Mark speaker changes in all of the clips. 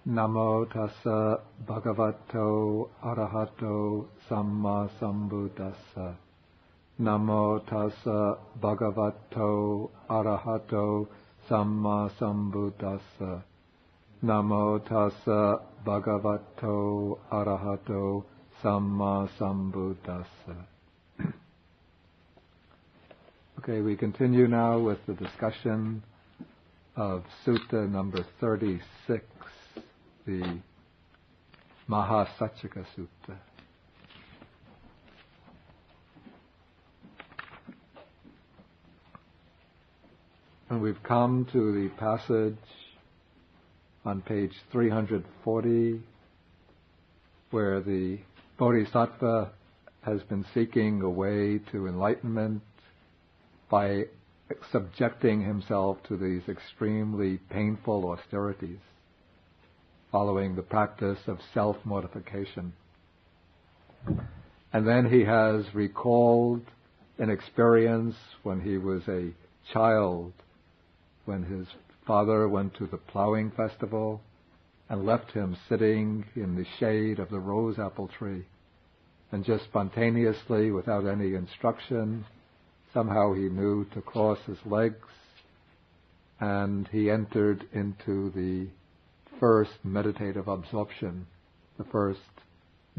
Speaker 1: Namo tassa bhagavato arahato samma sambuddhassa. Namo tassa bhagavato arahato samma sambuddhassa. Namo tassa bhagavato arahato samma sambuddhassa. Okay, we continue now with the discussion of Sutta number 36, the Mahasaccaka Sutta. And we've come to the passage on page 340 where the Bodhisattva has been seeking a way to enlightenment by subjecting himself to these extremely painful austerities, following the practice of self-mortification. And then he has recalled an experience when he was a child, when his father went to the plowing festival and left him sitting in the shade of the rose apple tree. And just spontaneously, without any instruction, somehow he knew to cross his legs, and he entered into the first meditative absorption, the first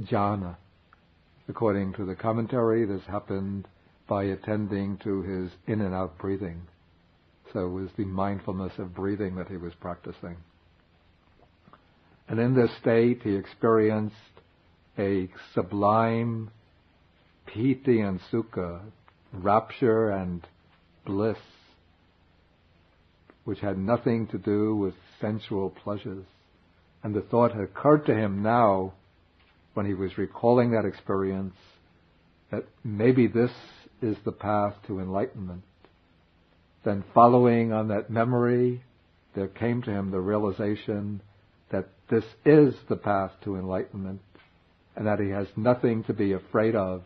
Speaker 1: jhana. According to the commentary, this happened by attending to his in and out breathing. So it was the mindfulness of breathing that he was practicing. And in this state, he experienced a sublime piti and sukha, rapture and bliss, which had nothing to do with sensual pleasures. And the thought had occurred to him now, when he was recalling that experience, that maybe this is the path to enlightenment. Then following on that memory, there came to him the realization that this is the path to enlightenment, and that he has nothing to be afraid of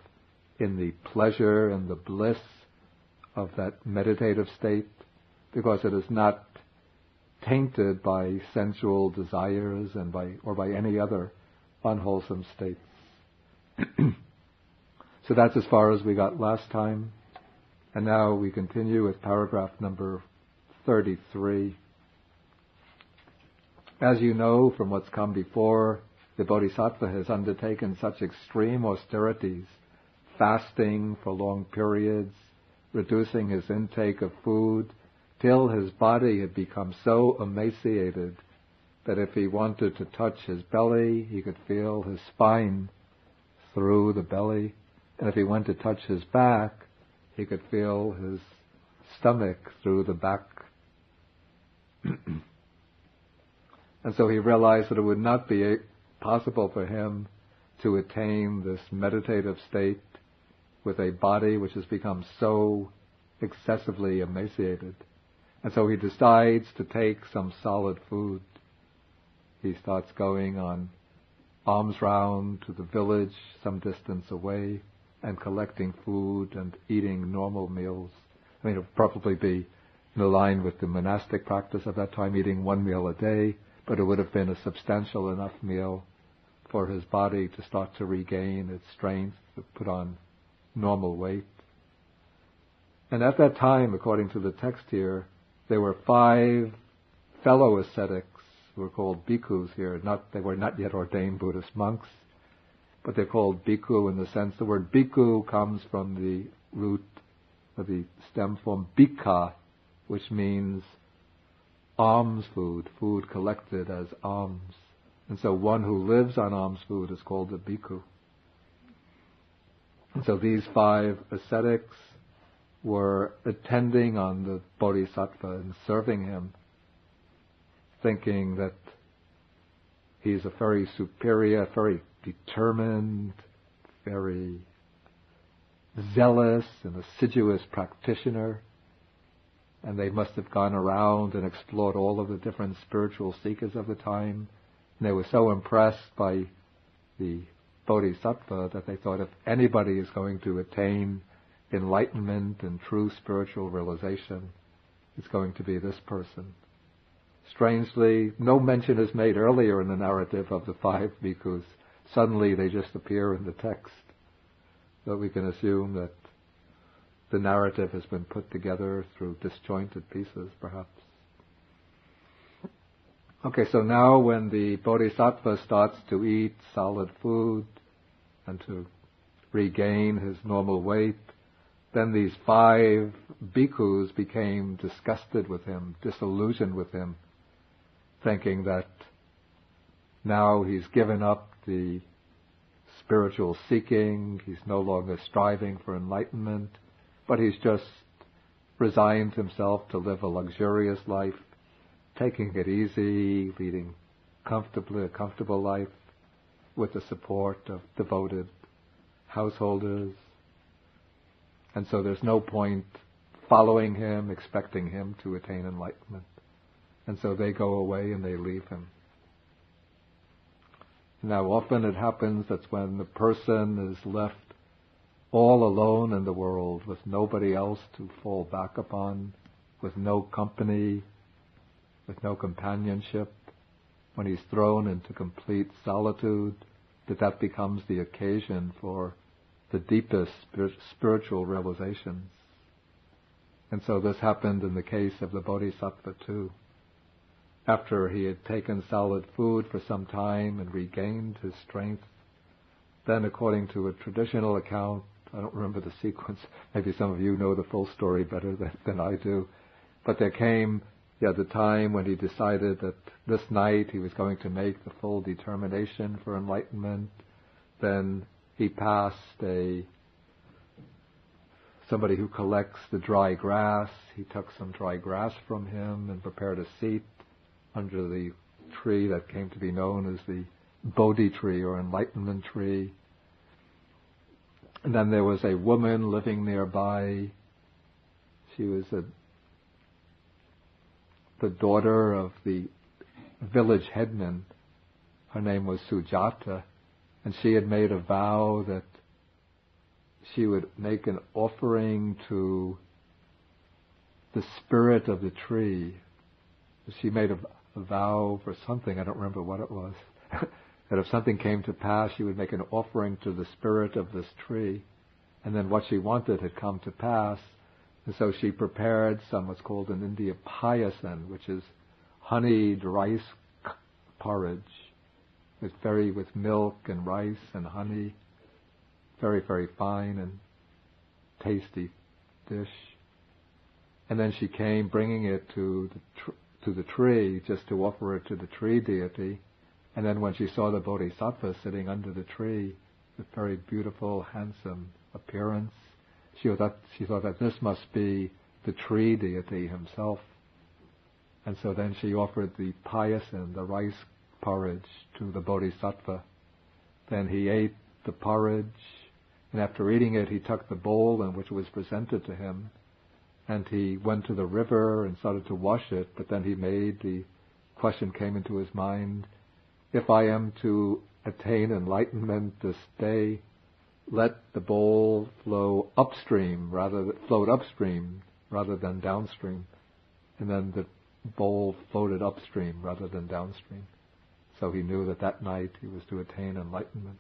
Speaker 1: in the pleasure and the bliss of that meditative state, because it is not tainted by sensual desires and by any other unwholesome states. So that's as far as we got last time. And now we continue with paragraph number 33. As you know from what's come before, the Bodhisattva has undertaken such extreme austerities, fasting for long periods, reducing his intake of food, till his body had become so emaciated that if he wanted to touch his belly, he could feel his spine through the belly, and if he went to touch his back, he could feel his stomach through the back. And so he realized that it would not be possible for him to attain this meditative state with a body which has become so excessively emaciated. And so he decides to take some solid food. He starts going on alms round to the village some distance away and collecting food and eating normal meals. I mean, it would probably be in line with the monastic practice of that time, eating one meal a day, but it would have been a substantial enough meal for his body to start to regain its strength, to put on normal weight. And at that time, according to the text here, there were 5 fellow ascetics who were called bhikkhus here. They were not yet ordained Buddhist monks, but they're called bhikkhu in the sense the word bhikkhu comes from the root of the stem form bhikha, which means alms food, food collected as alms. And so one who lives on alms food is called a bhikkhu. And so these 5 ascetics were attending on the Bodhisattva and serving him, thinking that he's a very superior, very determined, very zealous and assiduous practitioner. And they must have gone around and explored all of the different spiritual seekers of the time. And they were so impressed by the Bodhisattva that they thought if anybody is going to attain enlightenment and true spiritual realization, it's going to be this person. strangely, no mention is made earlier in the narrative of the 5 bhikkhus. Suddenly they just appear in the text. So we can assume that the narrative has been put together through disjointed pieces, perhaps. Okay, so now when the Bodhisattva starts to eat solid food and to regain his normal weight, then these 5 bhikkhus became disgusted with him, disillusioned with him, thinking that now he's given up the spiritual seeking, he's no longer striving for enlightenment, but he's just resigned himself to live a luxurious life, taking it easy, leading a comfortable life with the support of devoted householders. And so there's no point following him, expecting him to attain enlightenment. And so they go away and they leave him. Now often it happens that when the person is left all alone in the world, with nobody else to fall back upon, with no company, with no companionship, when he's thrown into complete solitude, that becomes the occasion for the deepest spiritual realizations. And so this happened in the case of the Bodhisattva too. After he had taken solid food for some time and regained his strength, then according to a traditional account, I don't remember the sequence, maybe some of you know the full story better than I do, but there came the time when he decided that this night he was going to make the full determination for enlightenment. Then he passed somebody who collects the dry grass. He took some dry grass from him and prepared a seat under the tree that came to be known as the Bodhi tree or enlightenment tree. And then there was a woman living nearby. She was the daughter of the village headman. Her name was Sujata, and she had made a vow that she would make an offering to the spirit of the tree. She made a vow for something, I don't remember what it was, that if something came to pass, she would make an offering to the spirit of this tree. And then what she wanted had come to pass. And so she prepared what's called an Ariyapariyesana, which is honeyed rice porridge with milk and rice and honey, very, very fine and tasty dish. And then she came bringing it to the tree, just to offer it to the tree deity. And then when she saw the Bodhisattva sitting under the tree, with very beautiful, handsome appearance, she thought that this must be the tree deity himself. And so then she offered the payasan, the rice porridge, to the Bodhisattva. Then he ate the porridge, and after eating it, he took the bowl in which it was presented to him, and he went to the river and started to wash it, but then the question came into his mind, if I am to attain enlightenment this day, let the bowl float upstream rather than downstream. And then the bowl floated upstream rather than downstream. So he knew that night he was to attain enlightenment.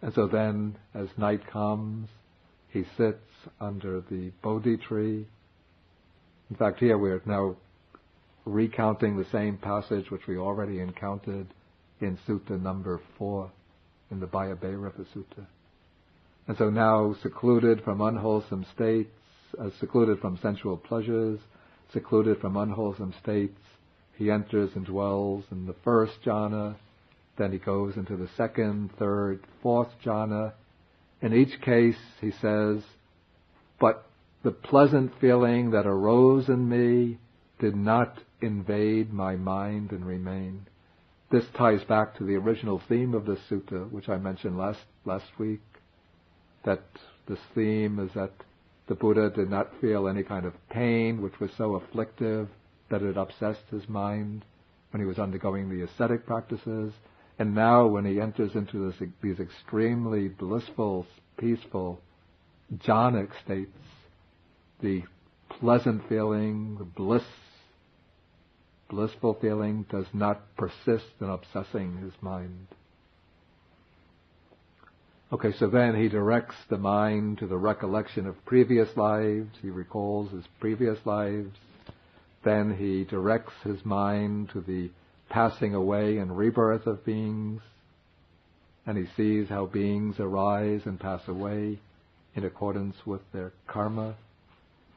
Speaker 1: And so then, as night comes, he sits under the Bodhi tree. In fact, here we are now recounting the same passage which we already encountered in Sutta number 4, in the Bhayabhairava Sutta. And so now, secluded from unwholesome states, secluded from sensual pleasures, secluded from unwholesome states, he enters and dwells in the first jhana, then he goes into the second, third, fourth jhana. In each case, he says, but the pleasant feeling that arose in me did not invade my mind and remain. This ties back to the original theme of this sutta, which I mentioned last week, that this theme is that the Buddha did not feel any kind of pain which was so afflictive that it obsessed his mind when he was undergoing the ascetic practices. And now when he enters into these extremely blissful, peaceful, jhanic states, the pleasant feeling, the bliss blissful feeling does not persist in obsessing his mind. Okay, so then he directs the mind to the recollection of previous lives. He recalls his previous lives. Then he directs his mind to the passing away and rebirth of beings. And he sees how beings arise and pass away in accordance with their karma.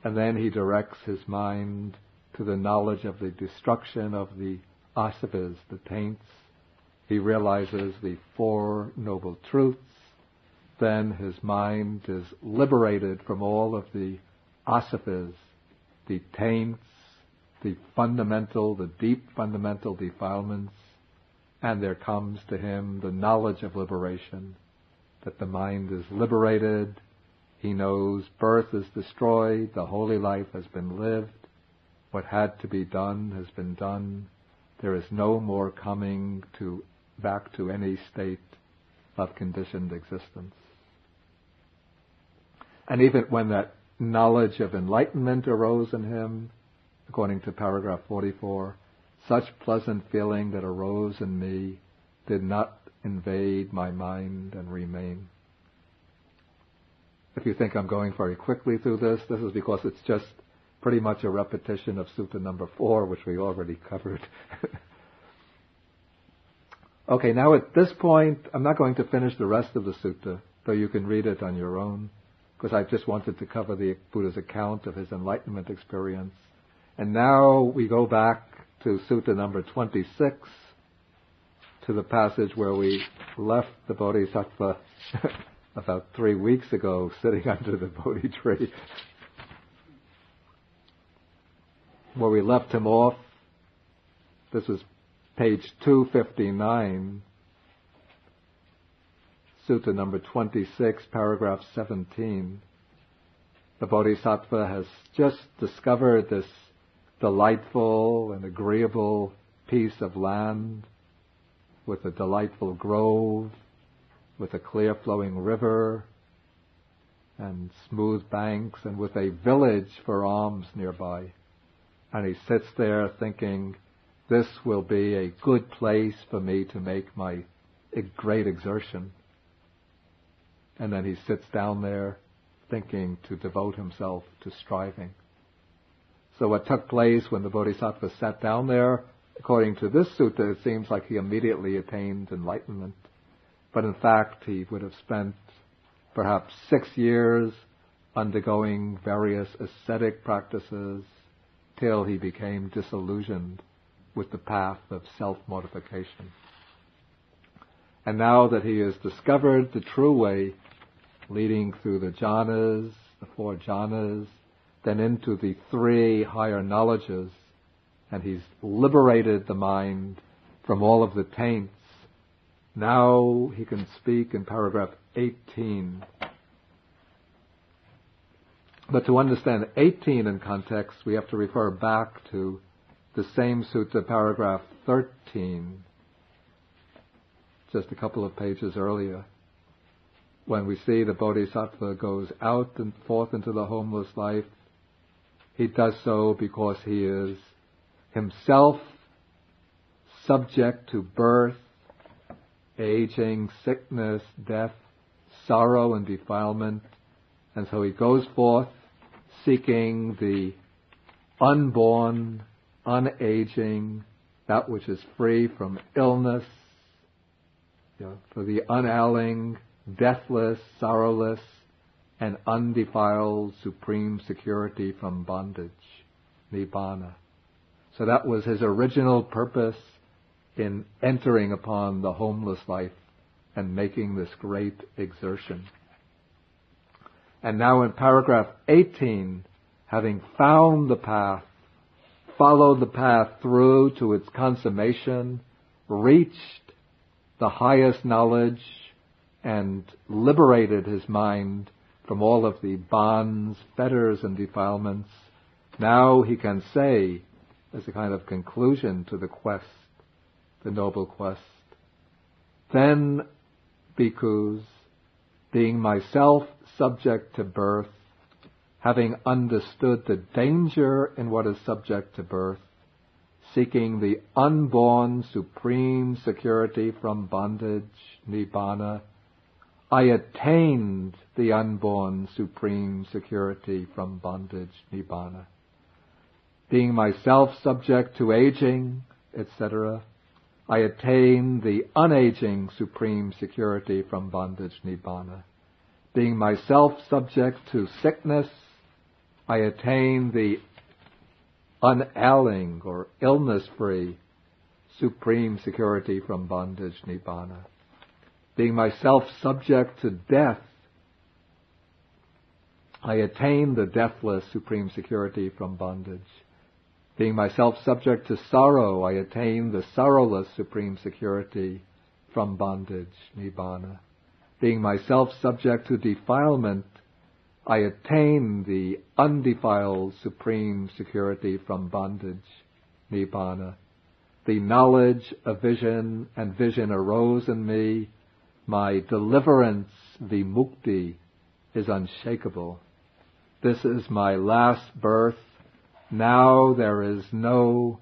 Speaker 1: And then he directs his mind to the knowledge of the destruction of the asavas, the taints. He realizes the Four Noble Truths. Then his mind is liberated from all of the asavas, the taints, the deep fundamental defilements, and there comes to him the knowledge of liberation, that the mind is liberated. He knows birth is destroyed, the holy life has been lived, what had to be done has been done. There is no more coming back to any state of conditioned existence. And even when that knowledge of enlightenment arose in him, according to paragraph 44, such pleasant feeling that arose in me did not invade my mind and remain. If you think I'm going very quickly through this is because it's just pretty much a repetition of Sutta number 4, which we already covered. Okay, now at this point, I'm not going to finish the rest of the Sutta, though you can read it on your own, because I just wanted to cover the Buddha's account of his enlightenment experience. And now we go back to Sutta number 26, to the passage where we left the Bodhisattva about 3 weeks ago, sitting under the Bodhi tree. Where we left him off, this was page 259, Sutta number 26, paragraph 17. The Bodhisattva has just discovered this delightful and agreeable piece of land with a delightful grove, with a clear flowing river and smooth banks, and with a village for alms nearby. And he sits there thinking, this will be a good place for me to make my great exertion. And then he sits down there thinking to devote himself to striving. So what took place when the Bodhisattva sat down there, according to this sutta, it seems like he immediately attained enlightenment. But in fact, he would have spent perhaps 6 years undergoing various ascetic practices till he became disillusioned with the path of self-mortification. And now that he has discovered the true way, leading through the jhanas, the 4 jhanas, then into the 3 higher knowledges, and he's liberated the mind from all of the taints, now he can speak in paragraph 18. But to understand 18 in context, we have to refer back to the same sutta, paragraph 13, just a couple of pages earlier, when we see the Bodhisattva goes out and forth into the homeless life. He does so because he is himself subject to birth, aging, sickness, death, sorrow, and defilement. And so he goes forth seeking the unborn, unaging, that which is free from illness, for the unailing, deathless, sorrowless, and undefiled supreme security from bondage, nibbana. So that was his original purpose in entering upon the homeless life and making this great exertion. And now in paragraph 18, having found the path, followed the path through to its consummation, reached the highest knowledge, and liberated his mind from all of the bonds, fetters, and defilements, now he can say, as a kind of conclusion to the quest, the noble quest, then, bhikkhus, being myself subject to birth, having understood the danger in what is subject to birth, seeking the unborn supreme security from bondage, nibbana. I attained the unborn supreme security from bondage, nibbana. Being myself subject to aging, etc., I attain the unaging supreme security from bondage, nibbana. Being myself subject to sickness, I attain the unailing or illness-free supreme security from bondage, nibbana. Being myself subject to death, I attain the deathless supreme security from bondage. Being myself subject to sorrow, I attain the sorrowless supreme security from bondage, nibbana. Being myself subject to defilement, I attain the undefiled supreme security from bondage, nibbana. The knowledge of vision and vision arose in me. My deliverance, the mukti, is unshakable. This is my last birth. Now there is no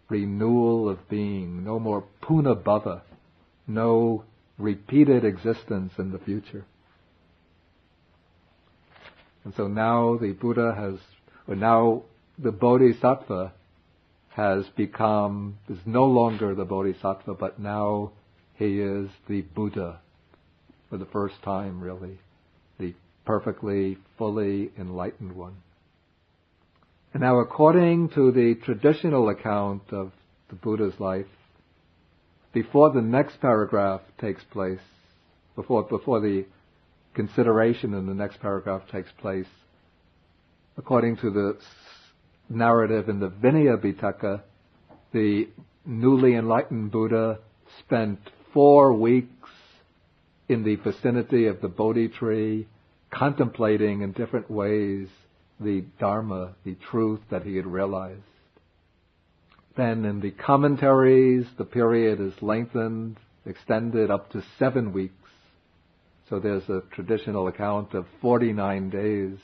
Speaker 1: renewal of being, no more punabhava, no repeated existence in the future. And so now the Buddha now the Bodhisattva is no longer the Bodhisattva, but now he is the Buddha for the first time, really, the perfectly, fully enlightened one. And now, according to the traditional account of the Buddha's life, before the next paragraph takes place, before the consideration in the next paragraph takes place, according to the narrative in the Vinaya Pitaka, the newly enlightened Buddha spent 4 weeks in the vicinity of the Bodhi tree, contemplating in different ways the Dharma, the truth that he had realized. Then in the commentaries, the period is lengthened, extended up to 7 weeks. So there's a traditional account of 49 days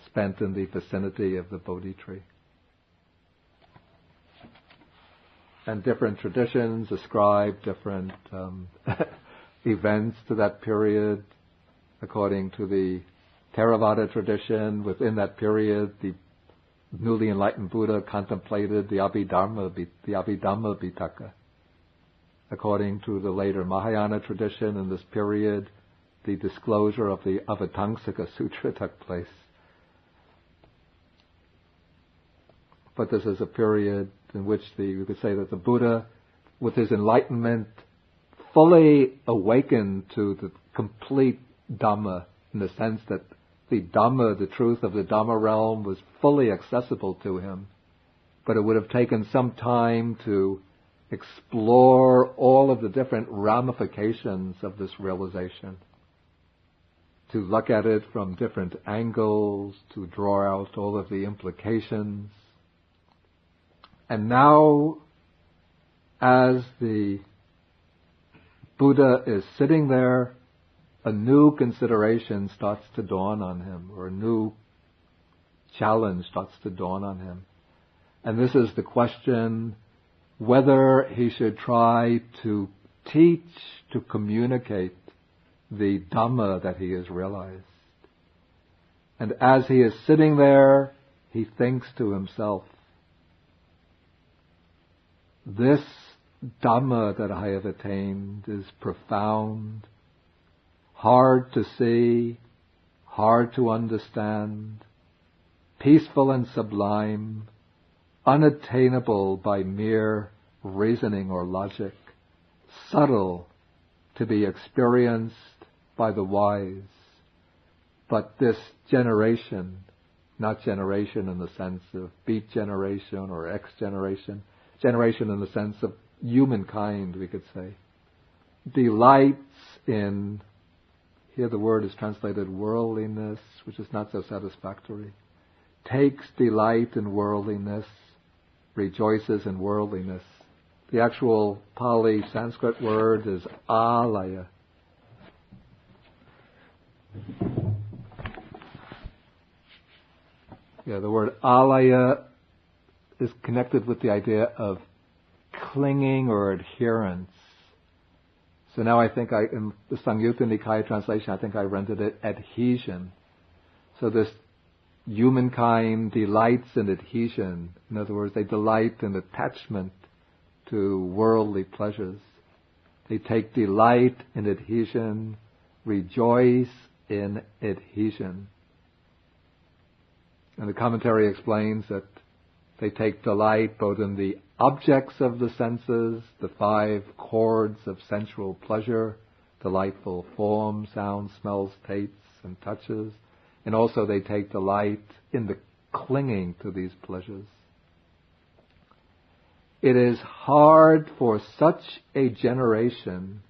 Speaker 1: spent in the vicinity of the Bodhi tree. And different traditions ascribe different events to that period. According to the Theravada tradition, within that period, the newly enlightened Buddha contemplated the Abhidhamma Pitaka. According to the later Mahayana tradition, in this period, the disclosure of the Avatamsaka Sutra took place. But this is a period in which you could say that the Buddha, with his enlightenment, fully awakened to the complete Dhamma, in the sense that the Dhamma, the truth of the Dhamma realm, was fully accessible to him. But it would have taken some time to explore all of the different ramifications of this realization, to look at it from different angles, to draw out all of the implications. And now, as the Buddha is sitting there, a new consideration starts to dawn on him, or a new challenge starts to dawn on him. And this is the question whether he should try to teach, to communicate the Dhamma that he has realized. And as he is sitting there, he thinks to himself, this Dhamma that I have attained is profound, hard to see, hard to understand, peaceful and sublime, unattainable by mere reasoning or logic, subtle to be experienced by the wise. But this generation, not generation in the sense of beat generation or X generation, generation in the sense of humankind, we could say, delights in, here the word is translated worldliness, which is not so satisfactory, takes delight in worldliness, rejoices in worldliness. The actual Pali Sanskrit word is alaya. The word alaya is connected with the idea of clinging or adherence. So now I think in the Samyutta Nikaya translation, I think I rendered it adhesion. So this humankind delights in adhesion. In other words, they delight in attachment to worldly pleasures. They take delight in adhesion, rejoice in adhesion. And the commentary explains that they take delight both in the objects of the senses, the 5 chords of sensual pleasure, delightful forms, sounds, smells, tastes, and touches, and also they take delight in the clinging to these pleasures. It is hard for such a generation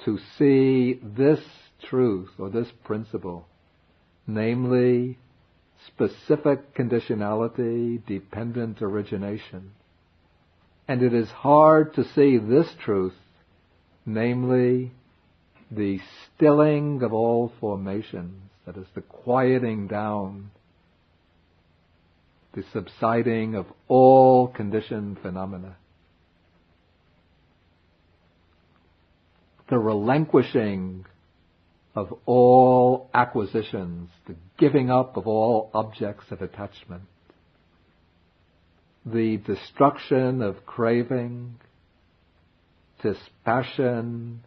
Speaker 1: to see this truth or this principle, namely specific conditionality, dependent origination. And it is hard to see this truth, namely the stilling of all formations, that is the quieting down, the subsiding of all conditioned phenomena, the relinquishing of all acquisitions, the giving up of all objects of attachment, the destruction of craving, dispassion,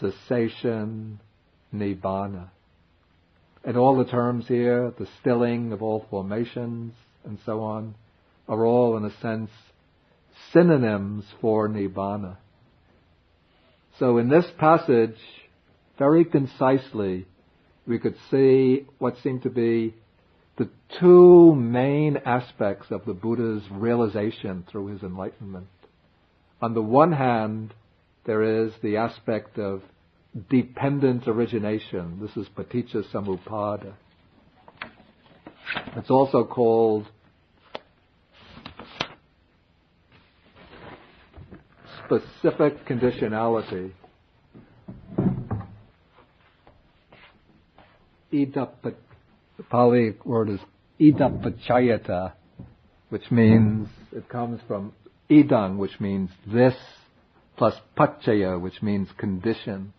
Speaker 1: cessation, nibbana. And all the terms here, the stilling of all formations and so on, are all in a sense synonyms for nibbana. So in this passage, very concisely, we could see what seemed to be the 2 main aspects of the Buddha's realization through his enlightenment. On the one hand, there is the aspect of dependent origination. This is paticca samuppada. It's also called specific conditionality. The Pali word is idapachayata, which means, it comes from idang, which means this, plus pachaya, which means condition.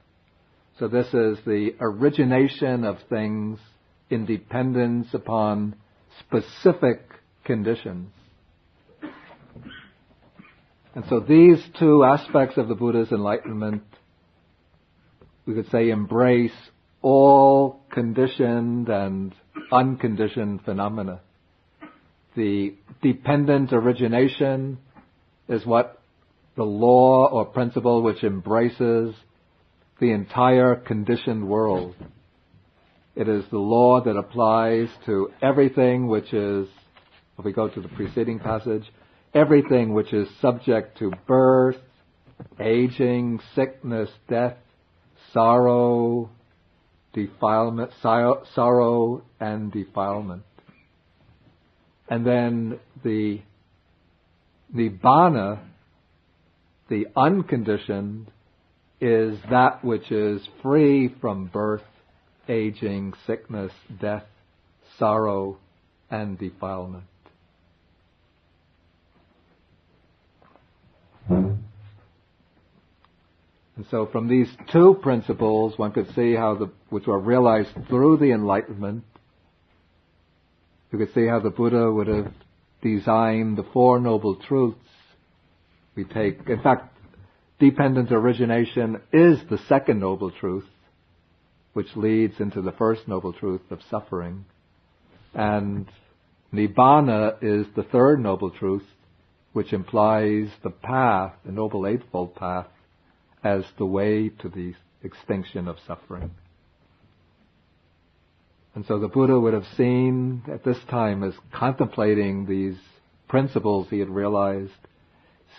Speaker 1: So this is the origination of things in dependence upon specific conditions. And so these 2 aspects of the Buddha's enlightenment, we could say, embrace all conditioned and unconditioned phenomena. The dependent origination is what the law or principle which embraces the entire conditioned world. It is the law that applies to everything which is, if we go to the preceding passage, everything which is subject to birth, aging, sickness, death, sorrow, defilement, sorrow and defilement. And then the nibbana, the unconditioned, is that which is free from birth, aging, sickness, death, sorrow, and defilement. And so from these 2 principles, one could see how which were realized through the Enlightenment, you could see how the Buddha would have designed the 4 Noble Truths. We take, in fact, dependent origination is the 2nd Noble Truth, which leads into the 1st Noble Truth of suffering. And Nibbana is the 3rd Noble Truth, which implies the path, the Noble Eightfold Path, as the way to the extinction of suffering. And so the Buddha would have seen at this time, as contemplating these principles he had realized,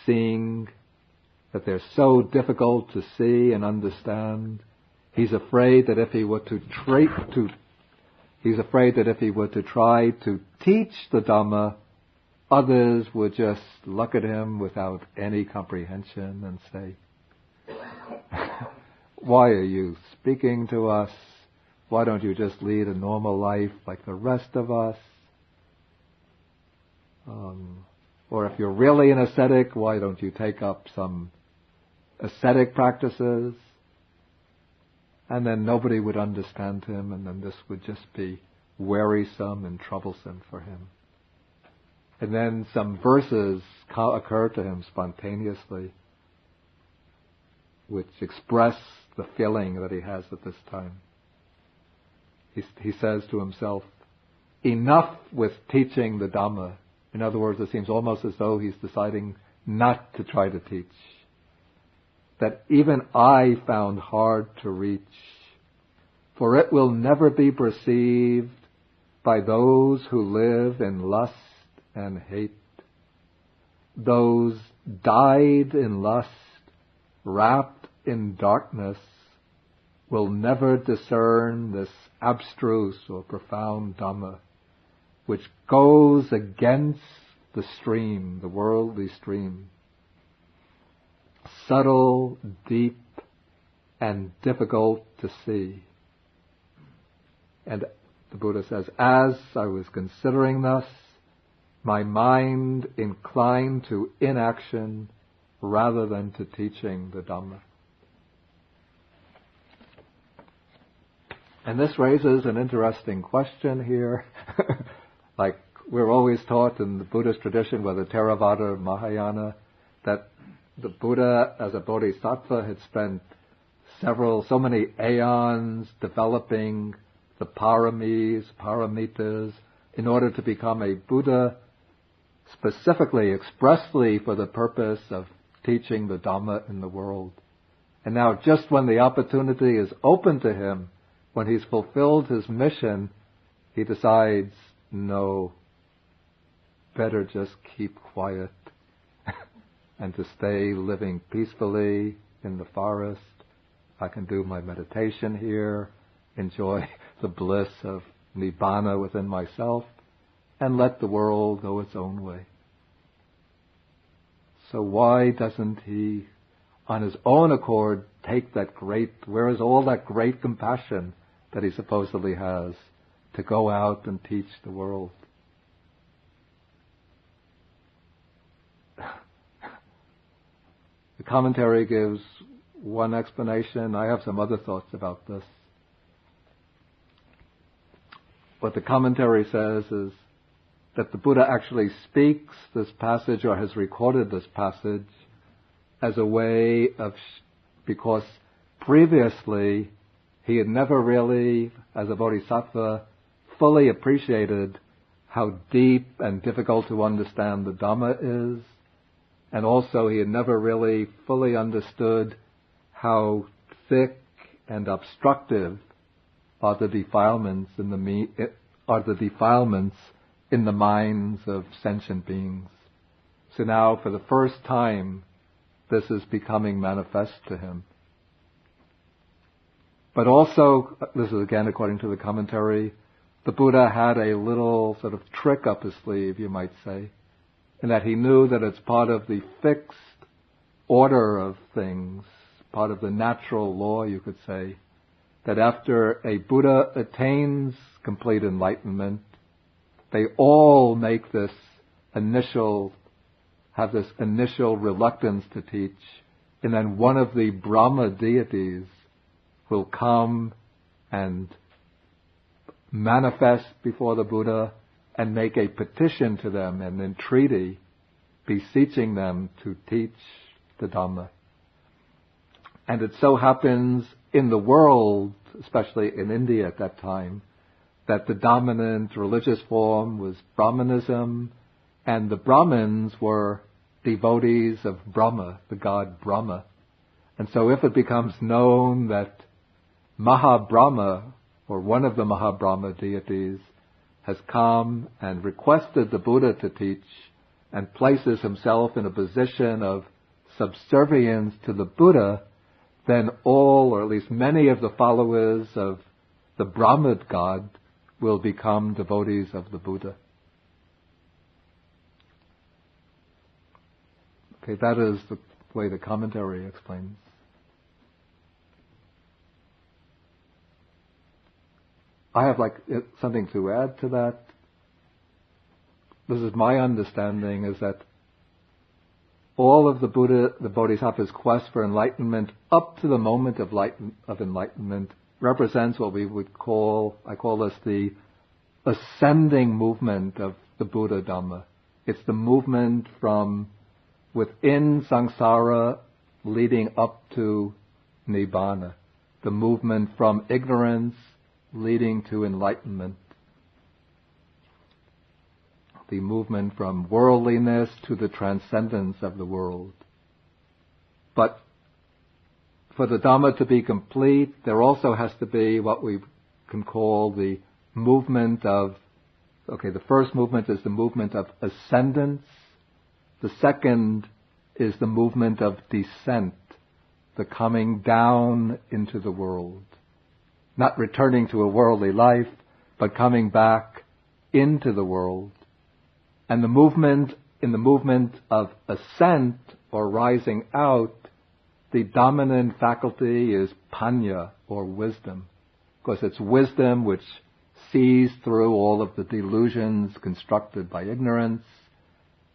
Speaker 1: seeing that they're so difficult to see and understand, he's afraid that if he were to try to teach the Dhamma, others would just look at him without any comprehension and say, why are you speaking to us? Why don't you just lead a normal life like the rest of us? Or if you're really an ascetic, why don't you take up some ascetic practices? And then nobody would understand him, and then this would just be wearisome and troublesome for him. And then some verses occur to him spontaneously, which express the feeling that he has at this time. He says to himself, enough with teaching the Dhamma. In other words, it seems almost as though he's deciding not to try to teach. That even I found hard to reach, for it will never be perceived by those who live in lust and hate. Those dyed in lust, wrapped in darkness, will never discern this abstruse or profound Dhamma, which goes against the stream, the worldly stream. Subtle, deep, and difficult to see. And the Buddha says, as I was considering thus, my mind inclined to inaction rather than to teaching the Dhamma. And this raises an interesting question here. Like we're always taught in the Buddhist tradition, whether Theravada or Mahayana, that the Buddha as a bodhisattva had spent so many aeons developing the paramis, paramitas, in order to become a Buddha, specifically, expressly for the purpose of teaching the Dhamma in the world. And now just when the opportunity is open to him, when he's fulfilled his mission, he decides, no, better just keep quiet and to stay living peacefully in the forest. I can do my meditation here, enjoy the bliss of nibbana within myself, and let the world go its own way. So why doesn't he, on his own accord, take that where is all that great compassion that he supposedly has to go out and teach the world? The commentary gives one explanation. I have some other thoughts about this. What the commentary says is that the Buddha actually speaks this passage or has recorded this passage as a way of, because previously he had never really, as a bodhisattva, fully appreciated how deep and difficult to understand the Dhamma is, and also he had never really fully understood how thick and obstructive are the defilements in the minds of sentient beings. So now, for the first time, this is becoming manifest to him. But also, this is again according to the commentary, the Buddha had a little sort of trick up his sleeve, you might say, in that he knew that it's part of the fixed order of things, part of the natural law, you could say, that after a Buddha attains complete enlightenment, they all make have this initial reluctance to teach, and then one of the Brahma deities will come and manifest before the Buddha and make a petition to them, an entreaty, beseeching them to teach the Dhamma. And it so happens in the world, especially in India at that time, that the dominant religious form was Brahmanism, and the Brahmins were devotees of Brahma, the god Brahma. And so if it becomes known that Mahabrahma, or one of the Mahabrahma deities, has come and requested the Buddha to teach and places himself in a position of subservience to the Buddha, then all, or at least many of the followers of the Brahmid god will become devotees of the Buddha. Okay, that is the way the commentary explains. I have something to add to that. This is my understanding, is that all of the Bodhisattva's quest for enlightenment up to the moment of enlightenment represents what we would call, I call this the ascending movement of the Buddha Dhamma. It's the movement from within samsara leading up to nibbana. The movement from ignorance leading to enlightenment. The movement from worldliness to the transcendence of the world. But for the Dhamma to be complete, there also has to be what we can call the movement of, the first movement is the movement of ascendance. The second is the movement of descent, the coming down into the world. Not returning to a worldly life, but coming back into the world. And in the movement of ascent, or rising out, the dominant faculty is panya, or wisdom. Because it's wisdom which sees through all of the delusions constructed by ignorance,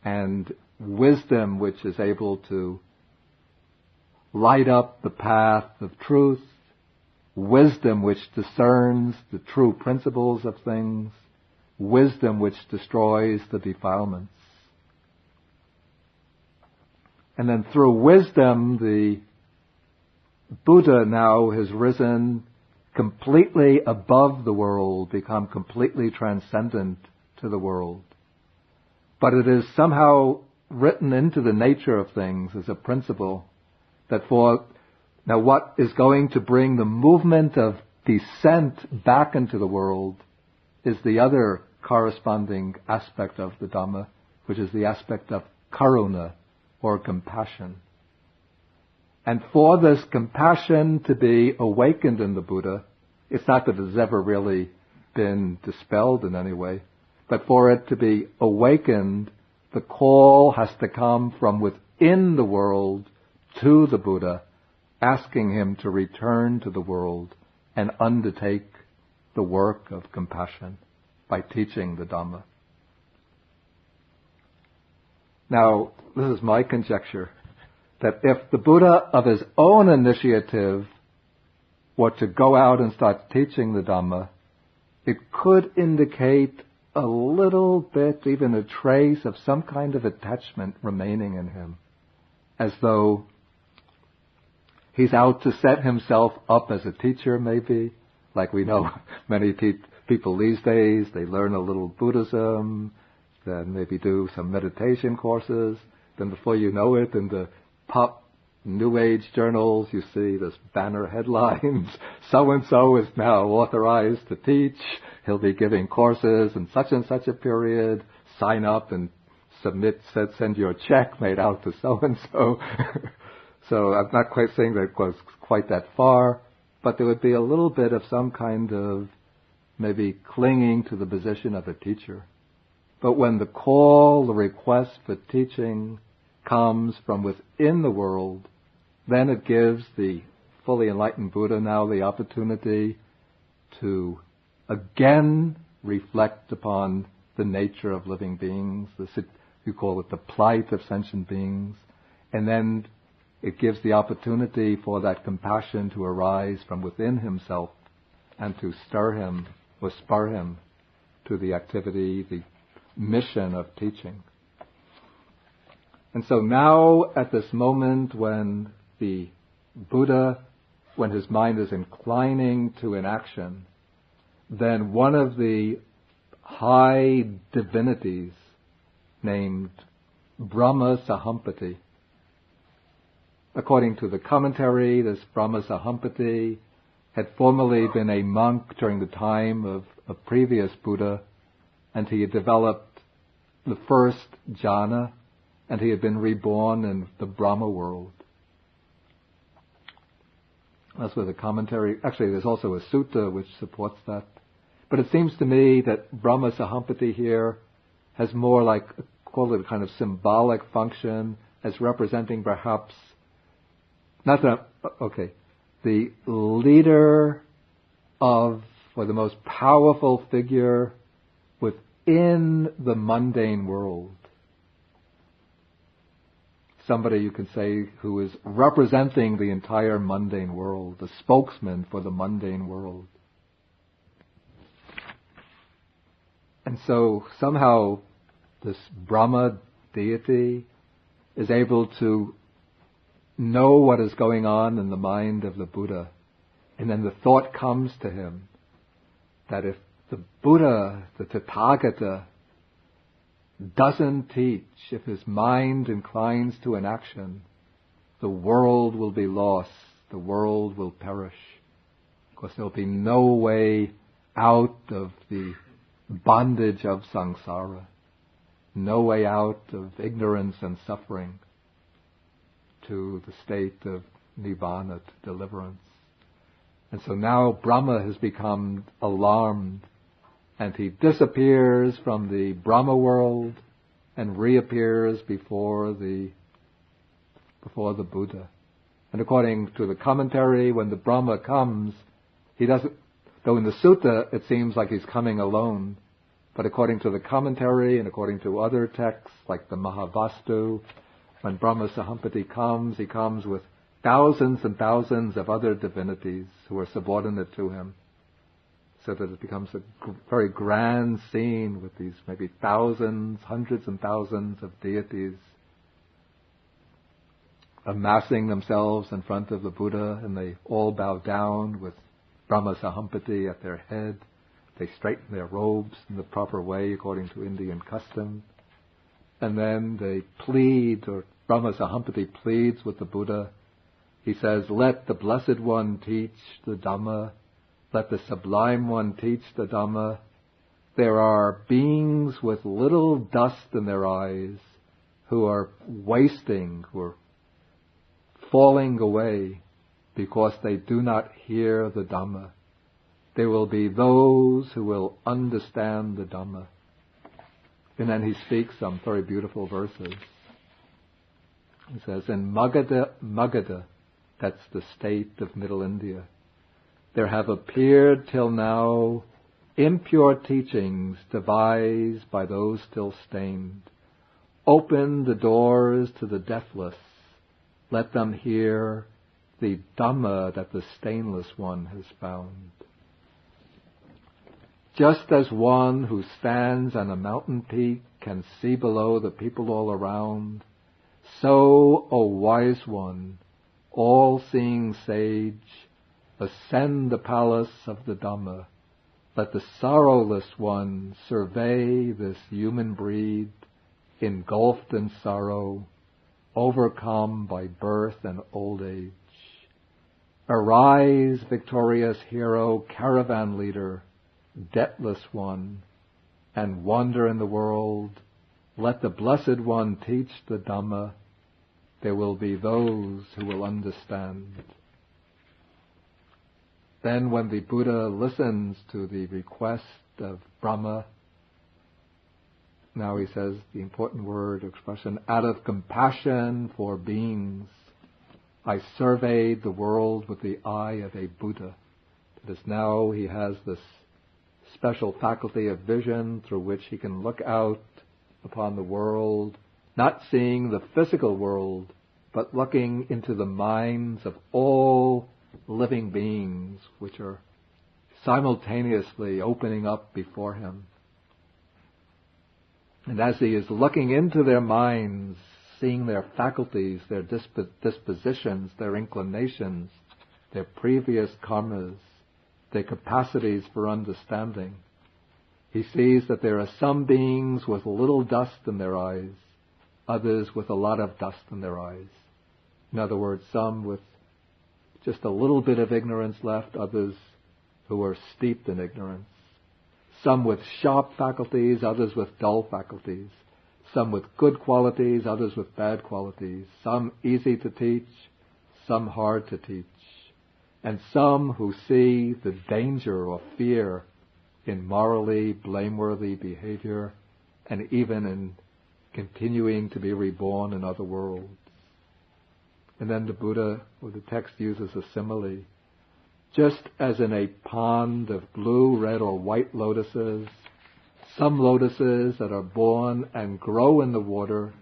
Speaker 1: and wisdom which is able to light up the path of truth, wisdom which discerns the true principles of things, wisdom which destroys the defilements. And then through wisdom, the Buddha now has risen completely above the world, become completely transcendent to the world. But it is somehow written into the nature of things as a principle that now what is going to bring the movement of descent back into the world is the other corresponding aspect of the Dhamma, which is the aspect of karuna, or compassion. And for this compassion to be awakened in the Buddha, it's not that it's ever really been dispelled in any way, but for it to be awakened, the call has to come from within the world to the Buddha, asking him to return to the world and undertake the work of compassion by teaching the Dhamma. Now, this is my conjecture, that if the Buddha of his own initiative were to go out and start teaching the Dhamma, it could indicate a little bit, even a trace of some kind of attachment remaining in him, as though he's out to set himself up as a teacher, maybe. Like we know many people these days, they learn a little Buddhism, then maybe do some meditation courses, then before you know it, in the pop New Age journals, you see this banner headlines, so-and-so is now authorized to teach, he'll be giving courses in such and such a period, sign up and send your check made out to so-and-so. So I'm not quite saying that it goes quite that far, but there would be a little bit of some kind of maybe clinging to the position of a teacher. But when the call, the request for teaching comes from within the world, then it gives the fully enlightened Buddha now the opportunity to again reflect upon the nature of living beings, you call it the plight of sentient beings, and then it gives the opportunity for that compassion to arise from within himself and to stir him or spur him to the activity, the mission of teaching. And so now, at this moment when the Buddha, when his mind is inclining to inaction, then one of the high divinities named Brahma Sahampati, according to the commentary, this Brahma Sahampati had formerly been a monk during the time of a previous Buddha, and he had developed the first jhana, and he had been reborn in the Brahma world. That's where the commentary, actually there's also a sutta which supports that. But it seems to me that Brahma Sahampati here has more like, call it a kind of symbolic function, as representing perhaps, the leader of, or the most powerful figure within the mundane world. somebody you can say who is representing the entire mundane world, the spokesman for the mundane world. And so somehow this Brahma deity is able to know what is going on in the mind of the Buddha. And then the thought comes to him that if the Buddha, the Tathagata, doesn't teach, if his mind inclines to an action, the world will be lost, the world will perish. Because there will be no way out of the bondage of samsara, no way out of ignorance and suffering to the state of nibbana, to deliverance. And so now Brahma has become alarmed, and he disappears from the Brahma world and reappears before the Buddha. And according to the commentary, when the Brahma comes, he doesn't, though in the Sutta it seems like he's coming alone, but according to the commentary and according to other texts like the Mahavastu, when Brahma Sahampati comes, he comes with thousands and thousands of other divinities who are subordinate to him, so that it becomes a very grand scene with these maybe thousands, hundreds and thousands of deities amassing themselves in front of the Buddha, and they all bow down with Brahma Sahampati at their head. They straighten their robes in the proper way according to Indian custom. And then they plead, or Brahma Sahampati pleads with the Buddha. He says, "Let the Blessed One teach the Dhamma. Let the Sublime One teach the Dhamma. There are beings with little dust in their eyes who are wasting, who are falling away because they do not hear the Dhamma. There will be those who will understand the Dhamma." And then he speaks some very beautiful verses. He says, in Magadha, that's the state of Middle India, there have appeared till now impure teachings devised by those still stained. Open the doors to the deathless. Let them hear the Dhamma that the stainless one has found. Just as one who stands on a mountain peak can see below the people all around, so, O wise one, all-seeing sage, ascend the palace of the Dhamma. Let the sorrowless one survey this human breed, engulfed in sorrow, overcome by birth and old age. Arise, victorious hero, caravan leader, debtless one, and wander in the world. Let the Blessed One teach the Dhamma. There will be those who will understand. Then when the Buddha listens to the request of Brahma, now he says the important word, expression, out of compassion for beings, I surveyed the world with the eye of a Buddha. That is, now he has this special faculty of vision through which he can look out upon the world, not seeing the physical world, but looking into the minds of all living beings which are simultaneously opening up before him. And as he is looking into their minds, seeing their faculties, their dispositions, their inclinations, their previous karmas, their capacities for understanding, he sees that there are some beings with little dust in their eyes, others with a lot of dust in their eyes. In other words, some with just a little bit of ignorance left, others who are steeped in ignorance. Some with sharp faculties, others with dull faculties. Some with good qualities, others with bad qualities. Some easy to teach, some hard to teach. And some who see the danger or fear in morally blameworthy behavior, and even in continuing to be reborn in other worlds. And then the Buddha, or the text, uses a simile. Just as in a pond of blue, red, or white lotuses, some lotuses that are born and grow in the water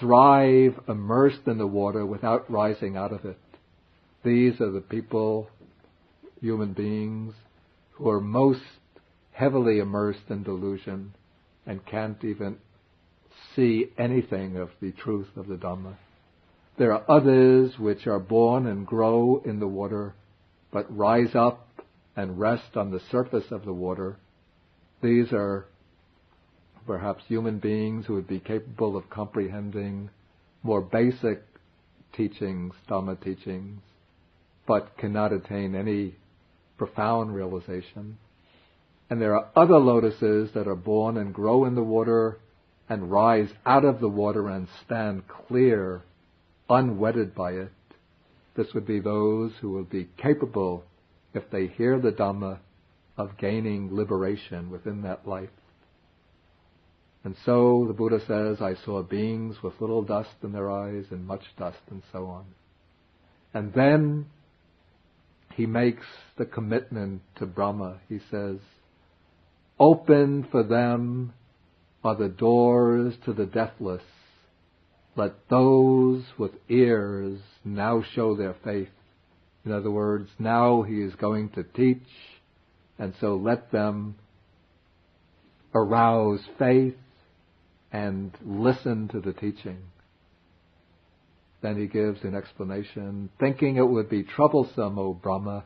Speaker 1: thrive immersed in the water without rising out of it. These are the people, human beings, who are most heavily immersed in delusion and can't even see anything of the truth of the Dhamma. There are others which are born and grow in the water, but rise up and rest on the surface of the water. These are perhaps human beings who would be capable of comprehending more basic teachings, Dhamma teachings, but cannot attain any profound realization. And there are other lotuses that are born and grow in the water and rise out of the water and stand clear, unwetted by it. This would be those who will be capable, if they hear the Dhamma, of gaining liberation within that life. And so the Buddha says, I saw beings with little dust in their eyes and much dust and so on. And then he makes the commitment to Brahma. He says, open for them are the doors to the deathless. Let those with ears now show their faith. In other words, now he is going to teach, and so let them arouse faith and listen to the teaching. Then he gives an explanation, thinking it would be troublesome, O Brahma,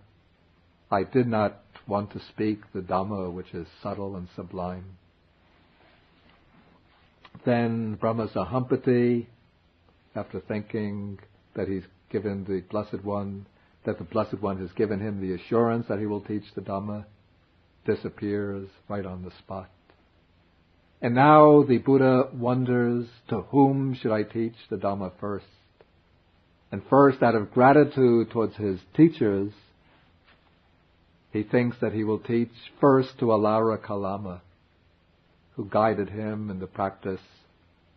Speaker 1: I did not want to speak the Dhamma which is subtle and sublime. Then Brahma Sahampati, after thinking that he's given the Blessed One, that the Blessed One has given him the assurance that he will teach the Dhamma, disappears right on the spot. And now the Buddha wonders, to whom should I teach the Dhamma first? And first, out of gratitude towards his teachers, he thinks that he will teach first to Alara Kalama, who guided him in the practice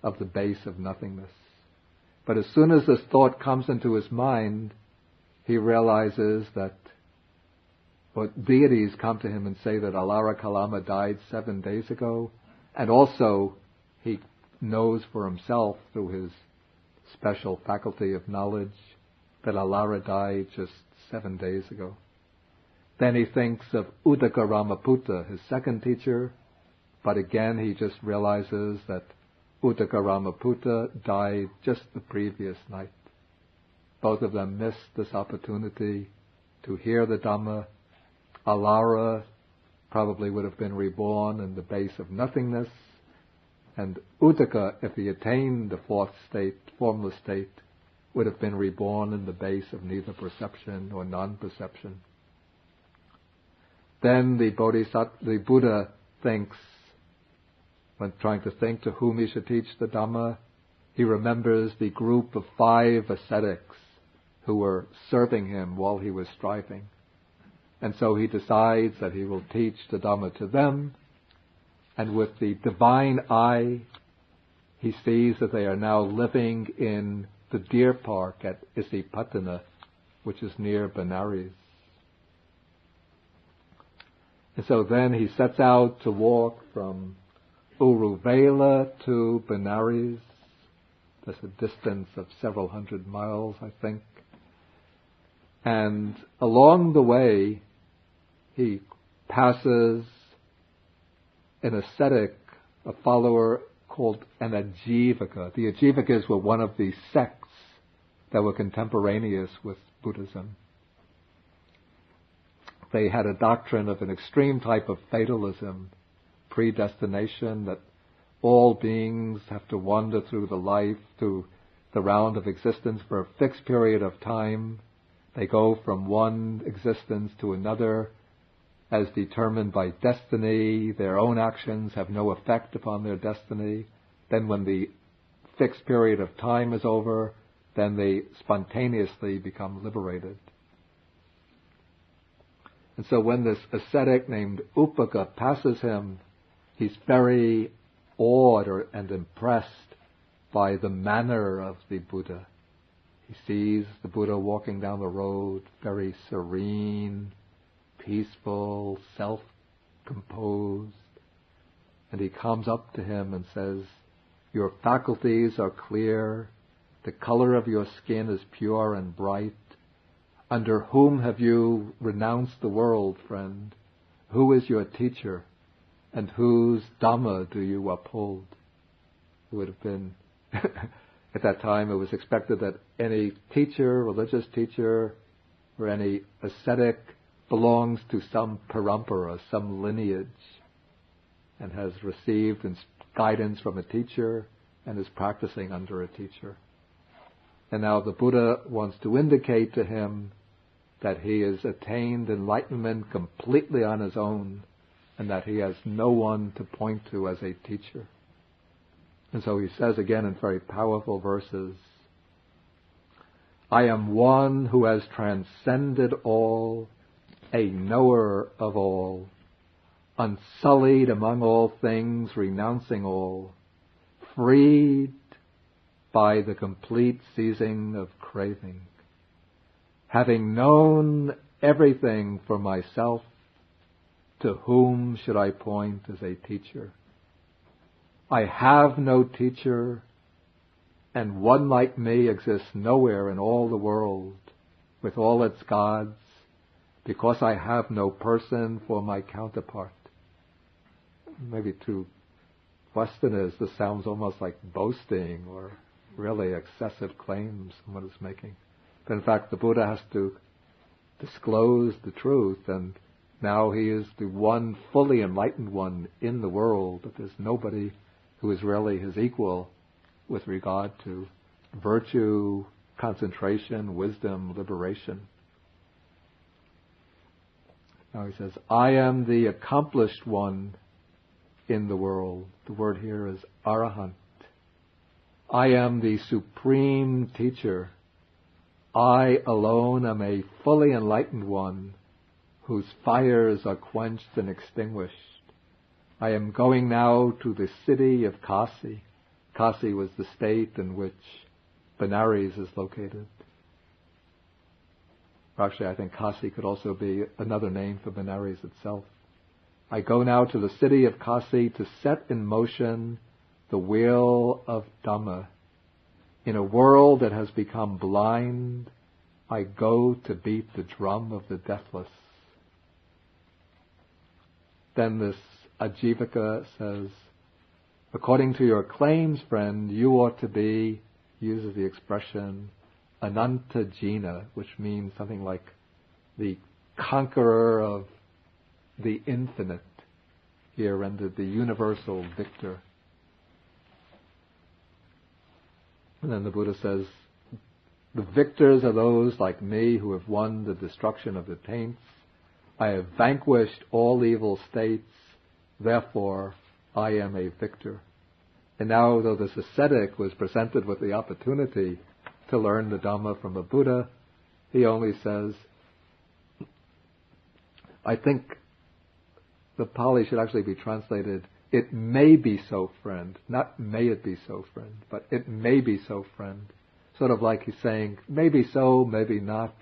Speaker 1: of the base of nothingness. But as soon as this thought comes into his mind, he realizes that what deities come to him and say that Alara Kalama died 7 days ago, and also he knows for himself through his special faculty of knowledge that Alara died just 7 days ago. Then he thinks of Uddaka Ramaputta, his second teacher, but again he just realizes that Uddaka Ramaputta died just the previous night. Both of them missed this opportunity to hear the Dhamma. Alara probably would have been reborn in the base of nothingness, and Uddaka, if he attained the fourth state, formless state, would have been reborn in the base of neither perception or non-perception. Then the Buddha thinks, when trying to think to whom he should teach the Dhamma, he remembers the group of 5 ascetics who were serving him while he was striving. And so he decides that he will teach the Dhamma to them, and with the divine eye, he sees that they are now living in the deer park at Isipatana, which is near Benares. And so then he sets out to walk from Uruvela to Benares. That's a distance of several hundred miles, I think. And along the way, he passes an ascetic, a follower called an Ajivaka. The Ajivakas were one of the sects that were contemporaneous with Buddhism. They had a doctrine of an extreme type of fatalism, predestination, that all beings have to wander through the round of existence for a fixed period of time. They go from one existence to another as determined by destiny. Their own actions have no effect upon their destiny. Then when the fixed period of time is over, then they spontaneously become liberated. And so when this ascetic named Upaka passes him, he's very awed and impressed by the manner of the Buddha. He sees the Buddha walking down the road, very serene, peaceful, self-composed. And he comes up to him and says, Your faculties are clear. The color of your skin is pure and bright. Under whom have you renounced the world, friend? Who is your teacher? And whose Dhamma do you uphold? It would have been, at that time it was expected that any teacher, religious teacher, or any ascetic belongs to some parampara, some lineage, and has received guidance from a teacher and is practicing under a teacher. And now the Buddha wants to indicate to him that he has attained enlightenment completely on his own and that he has no one to point to as a teacher. And so he says again in very powerful verses, I am one who has transcended all, a knower of all, unsullied among all things, renouncing all, freed by the complete ceasing of craving. Having known everything for myself, to whom should I point as a teacher? I have no teacher, and one like me exists nowhere in all the world, with all its gods, because I have no person for my counterpart. Maybe to Westerners this sounds almost like boasting or really excessive claims someone is making. But in fact, the Buddha has to disclose the truth, and now he is the one fully enlightened one in the world, but there's nobody who is really his equal with regard to virtue, concentration, wisdom, liberation. Now he says, I am the accomplished one in the world. The word here is arahant. I am the supreme teacher. I alone am a fully enlightened one whose fires are quenched and extinguished. I am going now to the city of Kasi. Kasi was the state in which Benares is located. Actually, I think Kasi could also be another name for Benares itself. I go now to the city of Kasi to set in motion the wheel of Dhamma. In a world that has become blind, I go to beat the drum of the deathless. Then this Ajivaka says, according to your claims, friend, you ought to be, uses the expression, Ananta Jina, which means something like the conqueror of the infinite, here rendered the universal victor. And then the Buddha says, the victors are those like me who have won the destruction of the taints. I have vanquished all evil states, therefore I am a victor. And now, though this ascetic was presented with the opportunity to learn the Dhamma from the Buddha, he only says, I think the Pali should actually be translated, it may be so, friend. Not may it be so, friend, but it may be so, friend. Sort of like he's saying, maybe so, maybe not,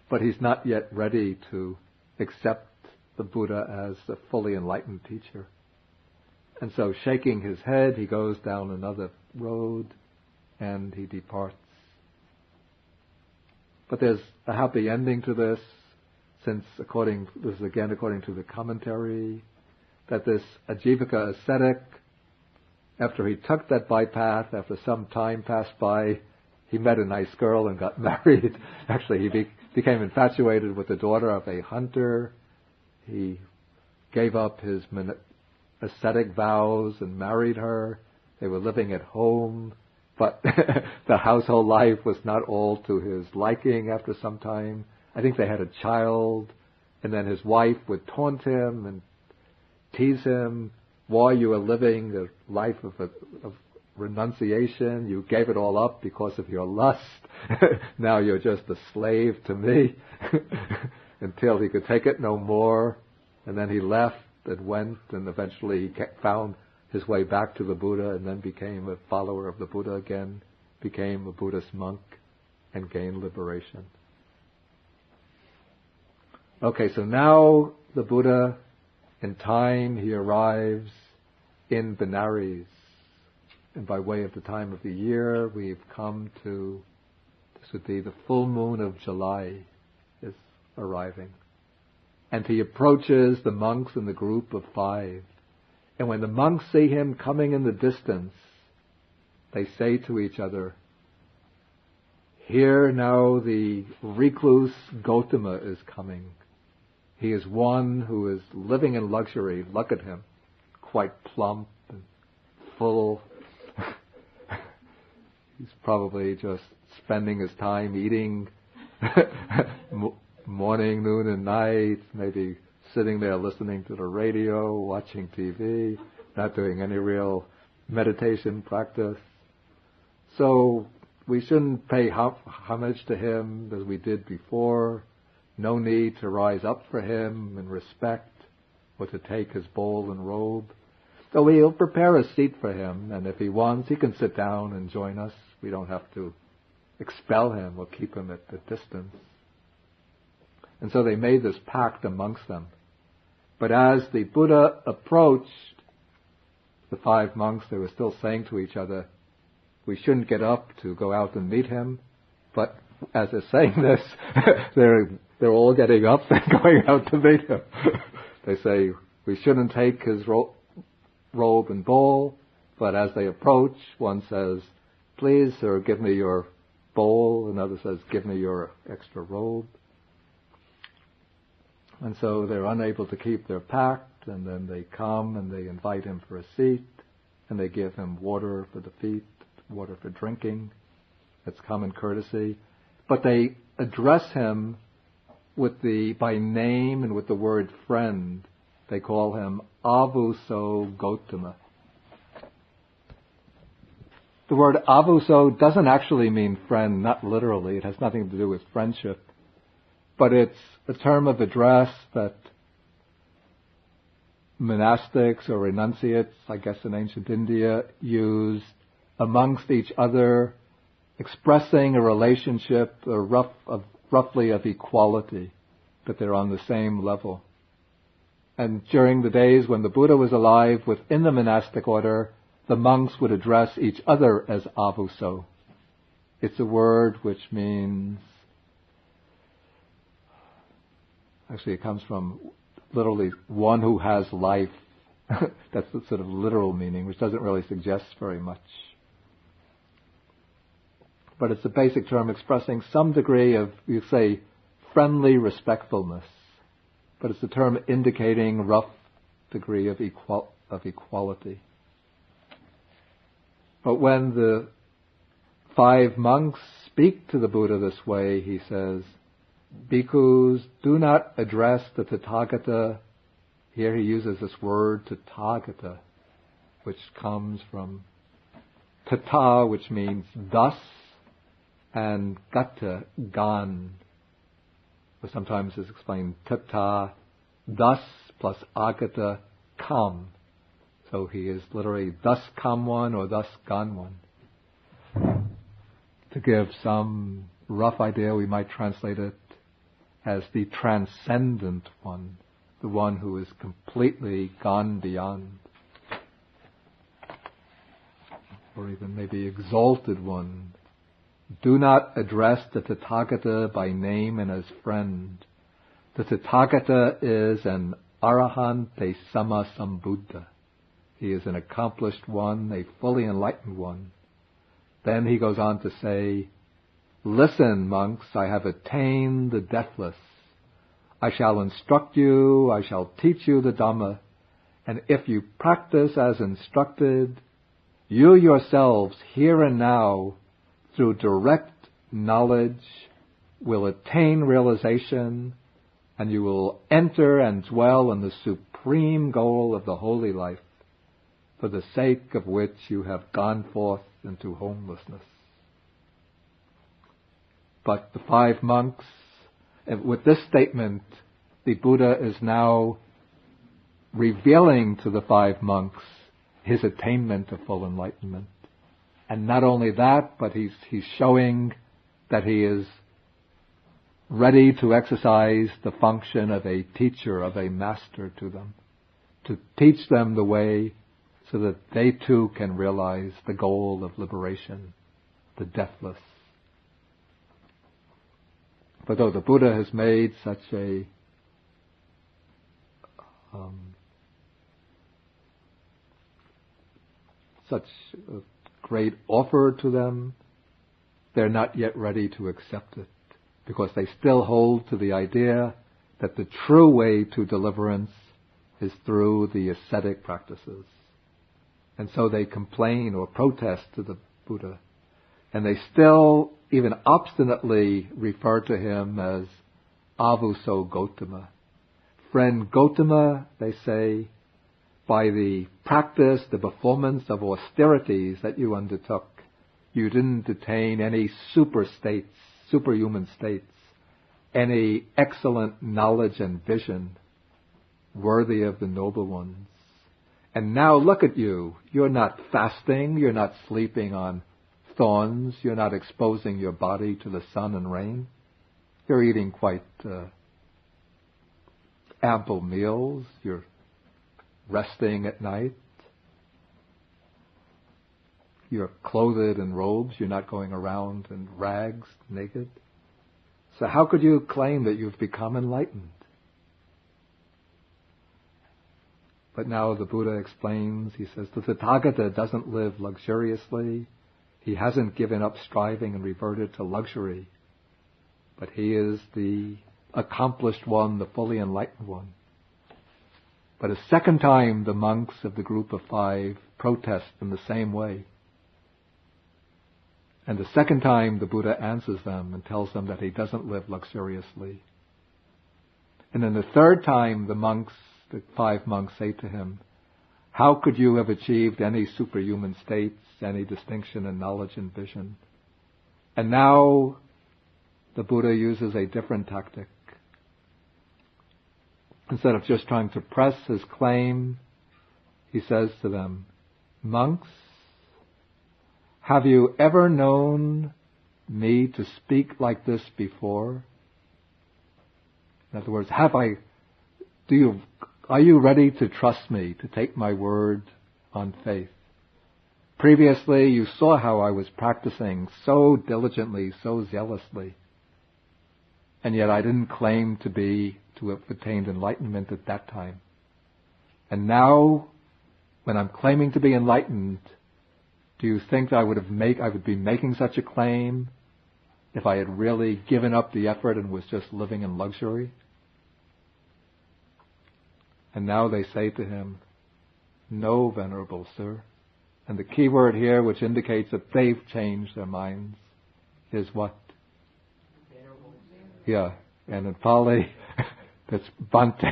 Speaker 1: but he's not yet ready to accept the Buddha as a fully enlightened teacher. And so, shaking his head, he goes down another road and he departs. But there's a happy ending to this, since this is again according to the commentary, that this Ajivaka ascetic, after he took that bypath, after some time passed by, he met a nice girl and got married. Actually, he became infatuated with the daughter of a hunter. He gave up his ascetic vows and married her. They were living at home, but the household life was not all to his liking after some time. I think they had a child, and then his wife would taunt him and tease him while you were living a life of renunciation. You gave it all up because of your lust. Now you're just a slave to me. Until he could take it no more. And then he left and went, and eventually he found his way back to the Buddha, and then became a follower of the Buddha again, became a Buddhist monk, and gained liberation. Okay, so now the Buddha, in time, he arrives in Benares. and by way of the time of the year, we've come to, this would be the full moon of July is arriving. And he approaches the monks in the group of 5. And when the monks see him coming in the distance, they say to each other, "Here now the recluse Gautama is coming. He is one who is living in luxury. Look at him, quite plump and full. He's probably just spending his time eating morning, noon, and night, maybe sitting there listening to the radio, watching TV, not doing any real meditation practice. So we shouldn't pay homage to him as we did before. No need to rise up for him in respect or to take his bowl and robe. So we'll prepare a seat for him, and if he wants, he can sit down and join us. We don't have to expel him or keep him at a distance." And so they made this pact amongst them. But as the Buddha approached the 5 monks, they were still saying to each other, "We shouldn't get up to go out and meet him." But as they're saying this, they're all getting up and going out to meet him. They say, "We shouldn't take his robe and bowl." But as they approach, one says, "Please, sir, give me your bowl." Another says, "Give me your extra robe." And so they're unable to keep their pact, and then they come and they invite him for a seat, and they give him water for the feet, water for drinking. It's common courtesy. But they address him by name and with the word friend. They call him Avuso Gautama. The word avuso doesn't actually mean friend, not literally. It has nothing to do with friendship. But it's a term of address that monastics or renunciates, I guess in ancient India, used amongst each other, expressing a relationship roughly of equality, that they're on the same level. And during the days when the Buddha was alive, within the monastic order, the monks would address each other as avuso. It's a word which means, actually it comes from literally one who has life. That's the sort of literal meaning, which doesn't really suggest very much. But it's a basic term expressing some degree of, you say, friendly respectfulness. But it's a term indicating rough degree of equality. But when the 5 monks speak to the Buddha this way, he says, "Bhikkhus, do not address the Tathagata." Here he uses this word Tathagata, which comes from Tata, which means thus, and Gata, gone. Or sometimes it's explained Tata, thus, plus Agata, come. So he is literally thus come one or thus gone one. To give some rough idea, we might translate it as the transcendent one, the one who is completely gone beyond, or even maybe exalted one. Do not address the Tathagata by name and as friend. The Tathagata is an Arahante Sammasambuddha. He is an accomplished one, a fully enlightened one. Then he goes on to say, "Listen, monks, I have attained the deathless. I shall instruct you, I shall teach you the Dhamma, and if you practice as instructed, you yourselves, here and now, through direct knowledge, will attain realization, and you will enter and dwell in the supreme goal of the holy life, for the sake of which you have gone forth into homelessness." But the 5 monks, with this statement, the Buddha is now revealing to the 5 monks his attainment of full enlightenment. And not only that, but he's showing that he is ready to exercise the function of a teacher, of a master to them, to teach them the way so that they too can realize the goal of liberation, the deathless. But though the Buddha has made such a great offer to them, they're not yet ready to accept it, because they still hold to the idea that the true way to deliverance is through the ascetic practices. And so they complain or protest to the Buddha. And they still, even obstinately, refer to him as Avuso Gotama. Friend Gotama, they say, by the practice, the performance of austerities that you undertook, you didn't attain any superhuman states, any excellent knowledge and vision worthy of the noble ones. And now look at you. You're not fasting. You're not sleeping on thorns. You're not exposing your body to the sun and rain. You're eating quite ample meals. You're resting at night. You're clothed in robes. You're not going around in rags, naked. So how could you claim that you've become enlightened? But now the Buddha explains, he says, the Tathagata doesn't live luxuriously. He hasn't given up striving and reverted to luxury. But he is the accomplished one, the fully enlightened one. But a second time, the monks of the group of 5 protest in the same way. And the second time, the Buddha answers them and tells them that he doesn't live luxuriously. And then the third time, the 5 monks say to him, how could you have achieved any superhuman states, any distinction in knowledge and vision? And now the Buddha uses a different tactic. Instead of just trying to press his claim, he says to them, monks, have you ever known me to speak like this before? In other words, are you ready to trust me, to take my word on faith? Previously, you saw how I was practicing so diligently, so zealously. And yet I didn't claim to have attained enlightenment at that time. And now, when I'm claiming to be enlightened, do you think I would be making such a claim if I had really given up the effort and was just living in luxury? And now they say to him, no, Venerable Sir. And the key word here, which indicates that they've changed their minds, is what? Yeah, and in Pali, that's Bhante.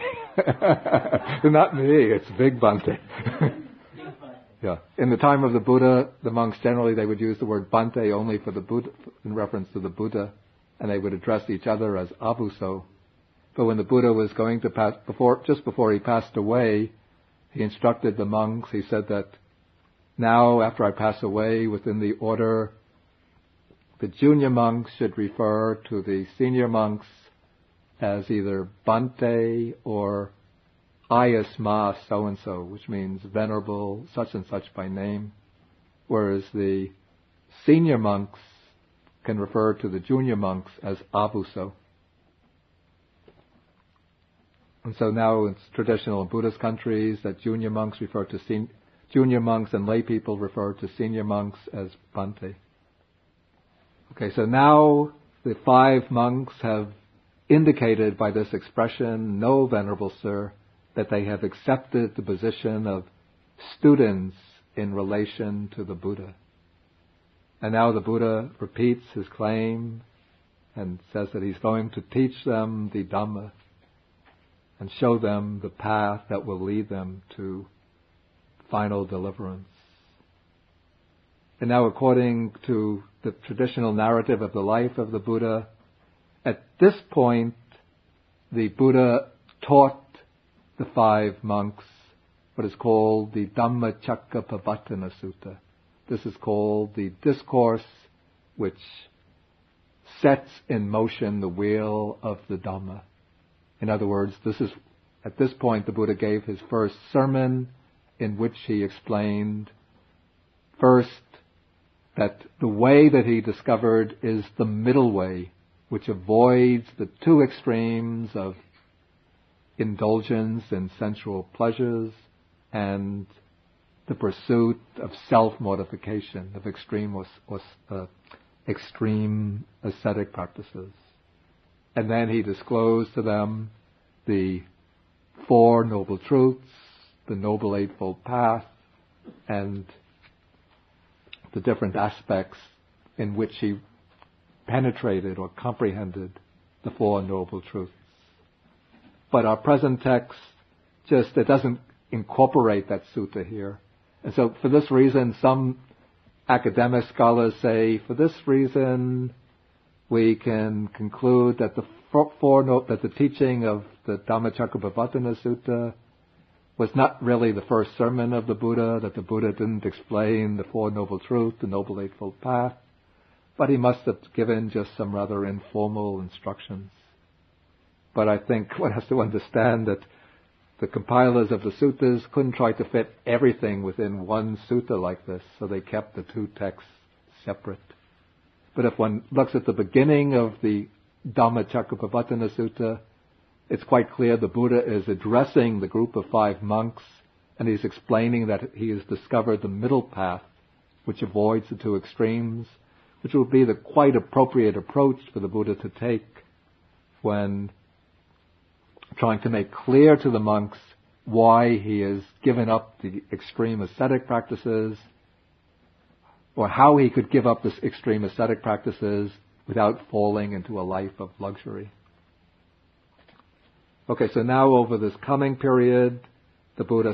Speaker 1: Not me, it's Big Bhante. Yeah. In the time of the Buddha, the monks generally, they would use the word Bhante only for the Buddha, in reference to the Buddha, and they would address each other as Avuso. But when the Buddha was going to just before he passed away, he instructed the monks, he said that now, after I pass away, within the order, the junior monks should refer to the senior monks as either Bhante or Ayasma so-and-so, which means venerable such and such by name, whereas the senior monks can refer to the junior monks as Avuso. And so now it's traditional in Buddhist countries that junior monks refer to junior monks and lay people refer to senior monks as Bhante. Okay, so now the 5 monks have indicated by this expression, no, Venerable Sir, that they have accepted the position of students in relation to the Buddha. And now the Buddha repeats his claim and says that he's going to teach them the Dhamma and show them the path that will lead them to final deliverance. And now, according to the traditional narrative of the life of the Buddha, at this point, the Buddha taught the 5 monks what is called the Dhammacakkappavattana Sutta. This is called the discourse which sets in motion the wheel of the Dhamma. In other words, at this point the Buddha gave his first sermon in which he explained first that the way that he discovered is the middle way, which avoids the two extremes of indulgence in sensual pleasures and the pursuit of self-mortification, of extreme ascetic practices. And then he disclosed to them the Four Noble Truths, the Noble Eightfold Path, and the different aspects in which he penetrated or comprehended the Four Noble Truths. But our present text it doesn't incorporate that sutta here. And so for this reason, some academic scholars say, for this reason, we can conclude that that the teaching of the Dhammacakkappavattana Sutta was not really the first sermon of the Buddha, that the Buddha didn't explain the Four Noble Truths, the Noble Eightfold Path, but he must have given just some rather informal instructions. But I think one has to understand that the compilers of the suttas couldn't try to fit everything within one sutta like this, so they kept the two texts separate. But if one looks at the beginning of the Dhammacakkappavattana Sutta, it's quite clear the Buddha is addressing the group of 5 monks, and he's explaining that he has discovered the middle path, which avoids the two extremes, which would be the quite appropriate approach for the Buddha to take when trying to make clear to the monks why he has given up the extreme ascetic practices, or how he could give up this extreme ascetic practices without falling into a life of luxury. Okay, so now over this coming period, the Buddha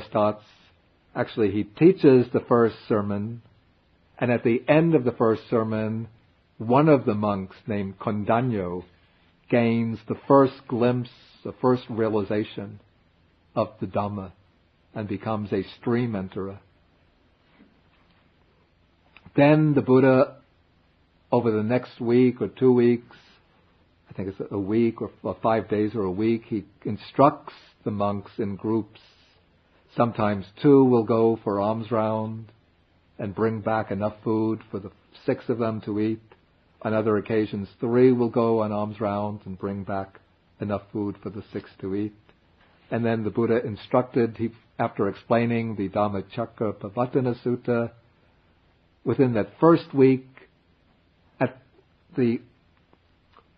Speaker 1: he teaches the first sermon, and at the end of the first sermon, one of the monks named Kondanyo gains the first glimpse, the first realization of the Dhamma and becomes a stream enterer. Then the Buddha, over the next week or 2 weeks, I think it's a week or 5 days or a week, he instructs the monks in groups. Sometimes 2 will go for alms round and bring back enough food for the 6 of them to eat. On other occasions, 3 will go on alms round and bring back enough food for the 6 to eat. And then the Buddha instructed, after explaining the Dhammacakkappavattana Sutta, within that first week,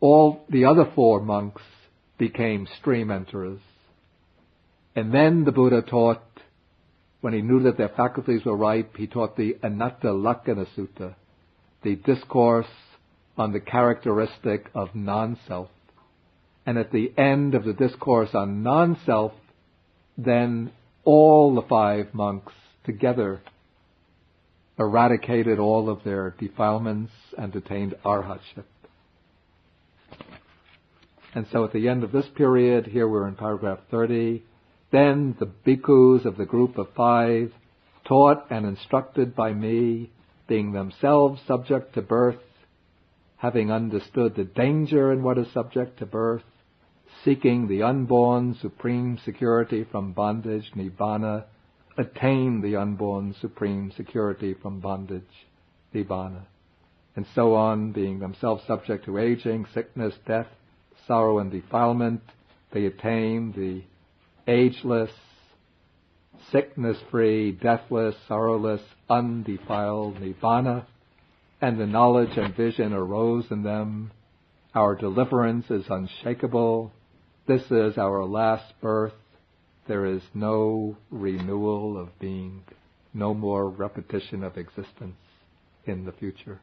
Speaker 1: all the other 4 monks became stream enterers. And then the Buddha taught, when he knew that their faculties were ripe, he taught the Anatta Lakkana Sutta, the discourse on the characteristic of non-self. And at the end of the discourse on non-self, then all the 5 monks together eradicated all of their defilements and attained arhatship. And so at the end of this period, here we're in paragraph 30, then the bhikkhus of the group of 5, taught and instructed by me, being themselves subject to birth, having understood the danger in what is subject to birth, seeking the unborn supreme security from bondage, nibbana, attain the unborn supreme security from bondage, nibbana, and so on, being themselves subject to aging, sickness, death, sorrow and defilement, they attain the ageless, sickness-free, deathless, sorrowless, undefiled nibbana, and the knowledge and vision arose in them. Our deliverance is unshakable. This is our last birth. There is no renewal of being, no more repetition of existence in the future.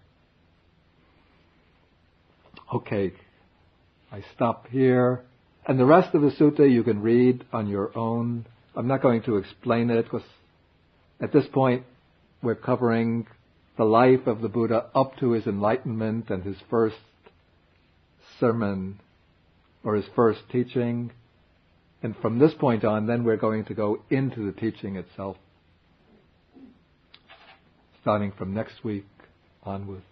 Speaker 1: Okay, I stop here. And the rest of the sutta you can read on your own. I'm not going to explain it because at this point we're covering the life of the Buddha up to his enlightenment and his first sermon or his first teaching. And from this point on, then we're going to go into the teaching itself, starting from next week onwards.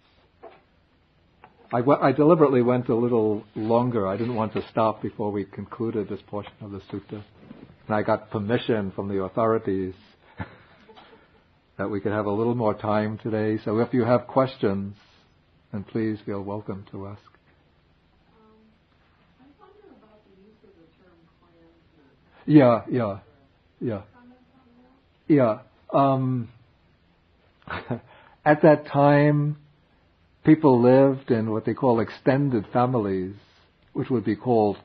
Speaker 1: I deliberately went a little longer. I didn't want to stop before we concluded this portion of the sutta. And I got permission from the authorities that we could have a little more time today. So if you have questions, then please feel welcome to ask.
Speaker 2: I wonder about the use of the term clansman.
Speaker 1: At that time, people lived in what they call extended families, which would be called,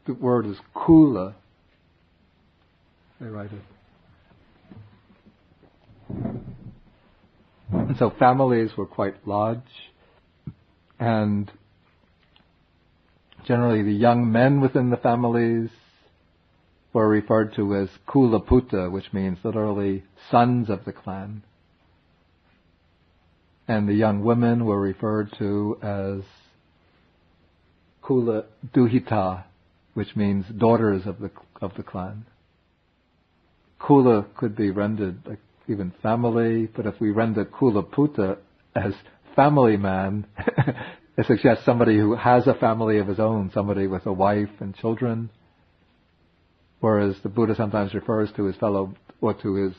Speaker 1: the word is kula. They write it. And so families were quite large, and generally the young men within the families were referred to as kula puta, which means literally sons of the clan. And the young women were referred to as kula duhita, which means daughters of the clan. Kula could be rendered like even family, but if we render kula puta as family man, it suggests somebody who has a family of his own, somebody with a wife and children. Whereas the Buddha sometimes refers to his fellow, or to his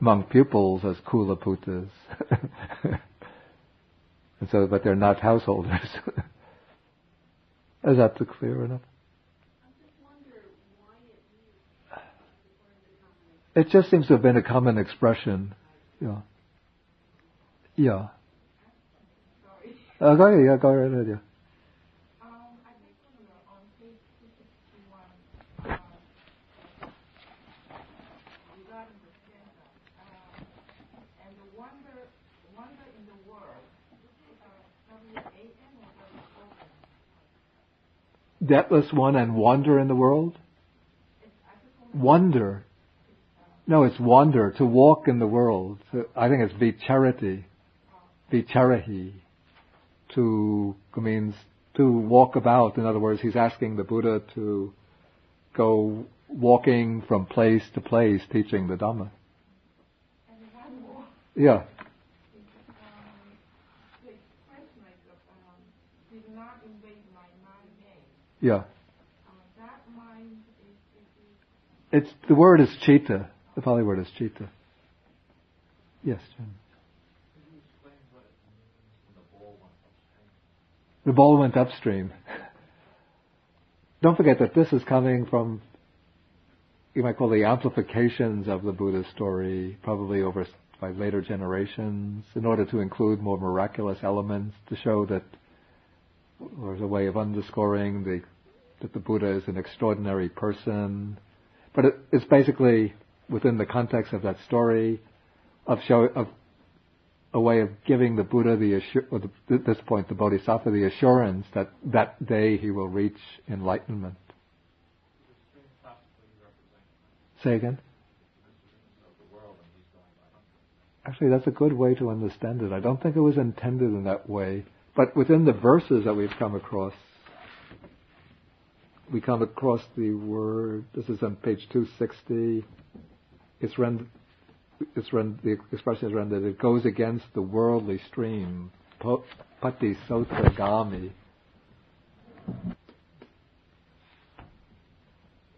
Speaker 1: monk pupils as kula putas. And so, but they're not householders. Is that clear enough?
Speaker 2: I just wonder why
Speaker 1: it just seems to have been a common expression. Yeah.
Speaker 2: Sorry.
Speaker 1: Go ahead. Go right ahead. Yeah.
Speaker 2: I think on page 261, regarding the stanza, and the wonder in the world, W-A-N or W-O-N?
Speaker 1: Deathless one and wander in the world? Wonder. No, it's wander, to walk in the world. So I think it's vicharati. Vicharahi. Means to walk about. In other words, he's asking the Buddha to go walking from place to place, teaching the Dhamma.
Speaker 2: And one more.
Speaker 1: Yeah.
Speaker 2: The expression did not invade my mind name.
Speaker 1: Yeah.
Speaker 2: That mind is
Speaker 1: The word is chitta. The Pali word is chitta. Yes, Jim. The ball went upstream. Don't forget that this is coming from, you might call the amplifications of the Buddha story, probably over by later generations, in order to include more miraculous elements, to show that there's a way of underscoring that the Buddha is an extraordinary person. But it's basically, within the context of that story, of a way of giving the Buddha at this point the Bodhisattva the assurance that that day he will reach enlightenment. Say again? Actually, that's a good way to understand it. I don't think it was intended in that way. But within the verses that we've come across, we come across the word, this is on page 260, the expression is rendered, it goes against the worldly stream, pati sota gami.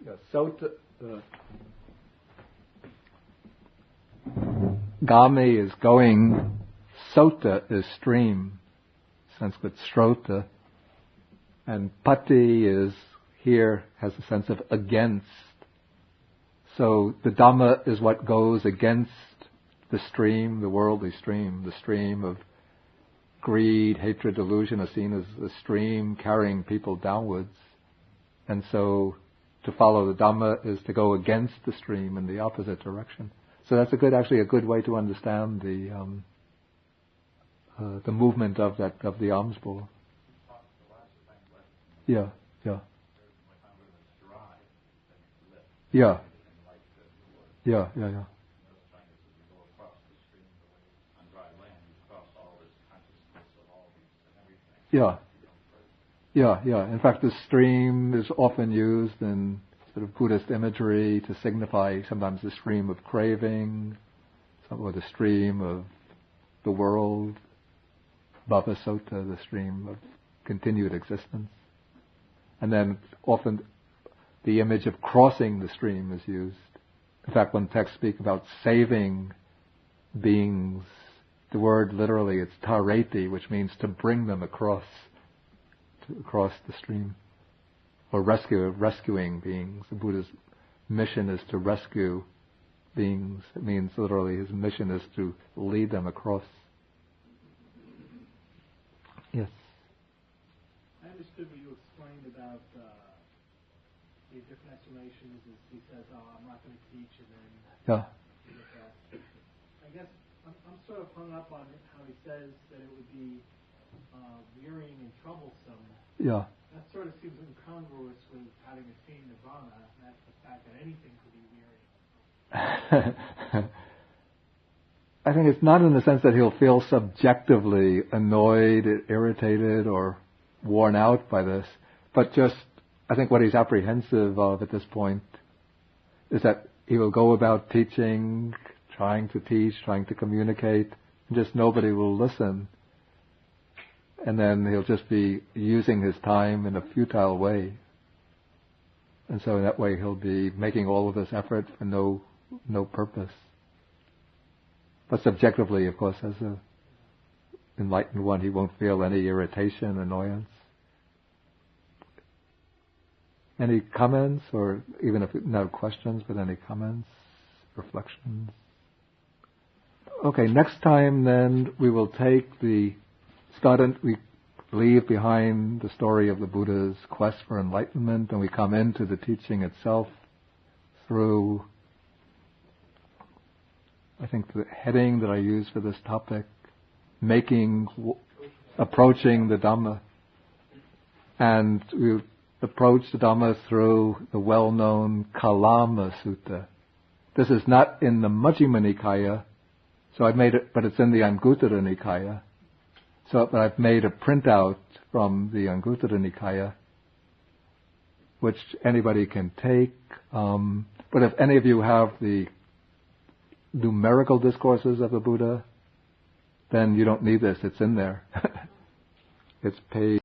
Speaker 1: Yeah, sota, gami is going, sota is stream, Sanskrit srota, and pati is here has a sense of against. So the Dhamma is what goes against the stream, the worldly stream. The stream of greed, hatred, delusion is seen as a stream carrying people downwards. And so to follow the Dhamma is to go against the stream in the opposite direction. So that's actually a good way to understand the movement of the alms bowl. Yeah. In fact, the stream is often used in sort of Buddhist imagery to signify sometimes the stream of craving, or the stream of the world, Bhavasota, the stream of continued existence. And then often the image of crossing the stream is used. In fact, when texts speak about saving beings. The word literally, it's tareti, which means to bring them across the stream. Or rescuing beings. The Buddha's mission is to rescue beings. It means literally his mission is to lead them across. Yes?
Speaker 3: I understood what you explained about the different explanations. He says, I'm not going to teach, and then...
Speaker 1: Yeah.
Speaker 3: I guess I'm sort of hung up on how he says that it would be wearying and troublesome.
Speaker 1: Yeah.
Speaker 3: That sort of seems incongruous with having attained nirvana, and that's the fact that anything could be wearying.
Speaker 1: I think it's not in the sense that he'll feel subjectively annoyed, irritated, or worn out by this, but just, I think what he's apprehensive of at this point is that he will go about teaching, trying to teach, trying to communicate, and just nobody will listen. And then he'll just be using his time in a futile way. And so in that way he'll be making all of this effort for no purpose. But subjectively, of course, as an enlightened one, he won't feel any irritation, annoyance. Any comments, or even if no questions, but any comments, reflections? Okay, next time then we will take we leave behind the story of the Buddha's quest for enlightenment, and we come into the teaching itself through, I think, the heading that I use for this topic, approaching the Dhamma. And we approach the Dhamma through the well-known Kalama Sutta. This is not in the Majjhima Nikaya, so I've made it, but it's in the Anguttara Nikaya. But I've made a printout from the Anguttara Nikaya, which anybody can take. But if any of you have the numerical discourses of the Buddha, then you don't need this. It's in there. It's page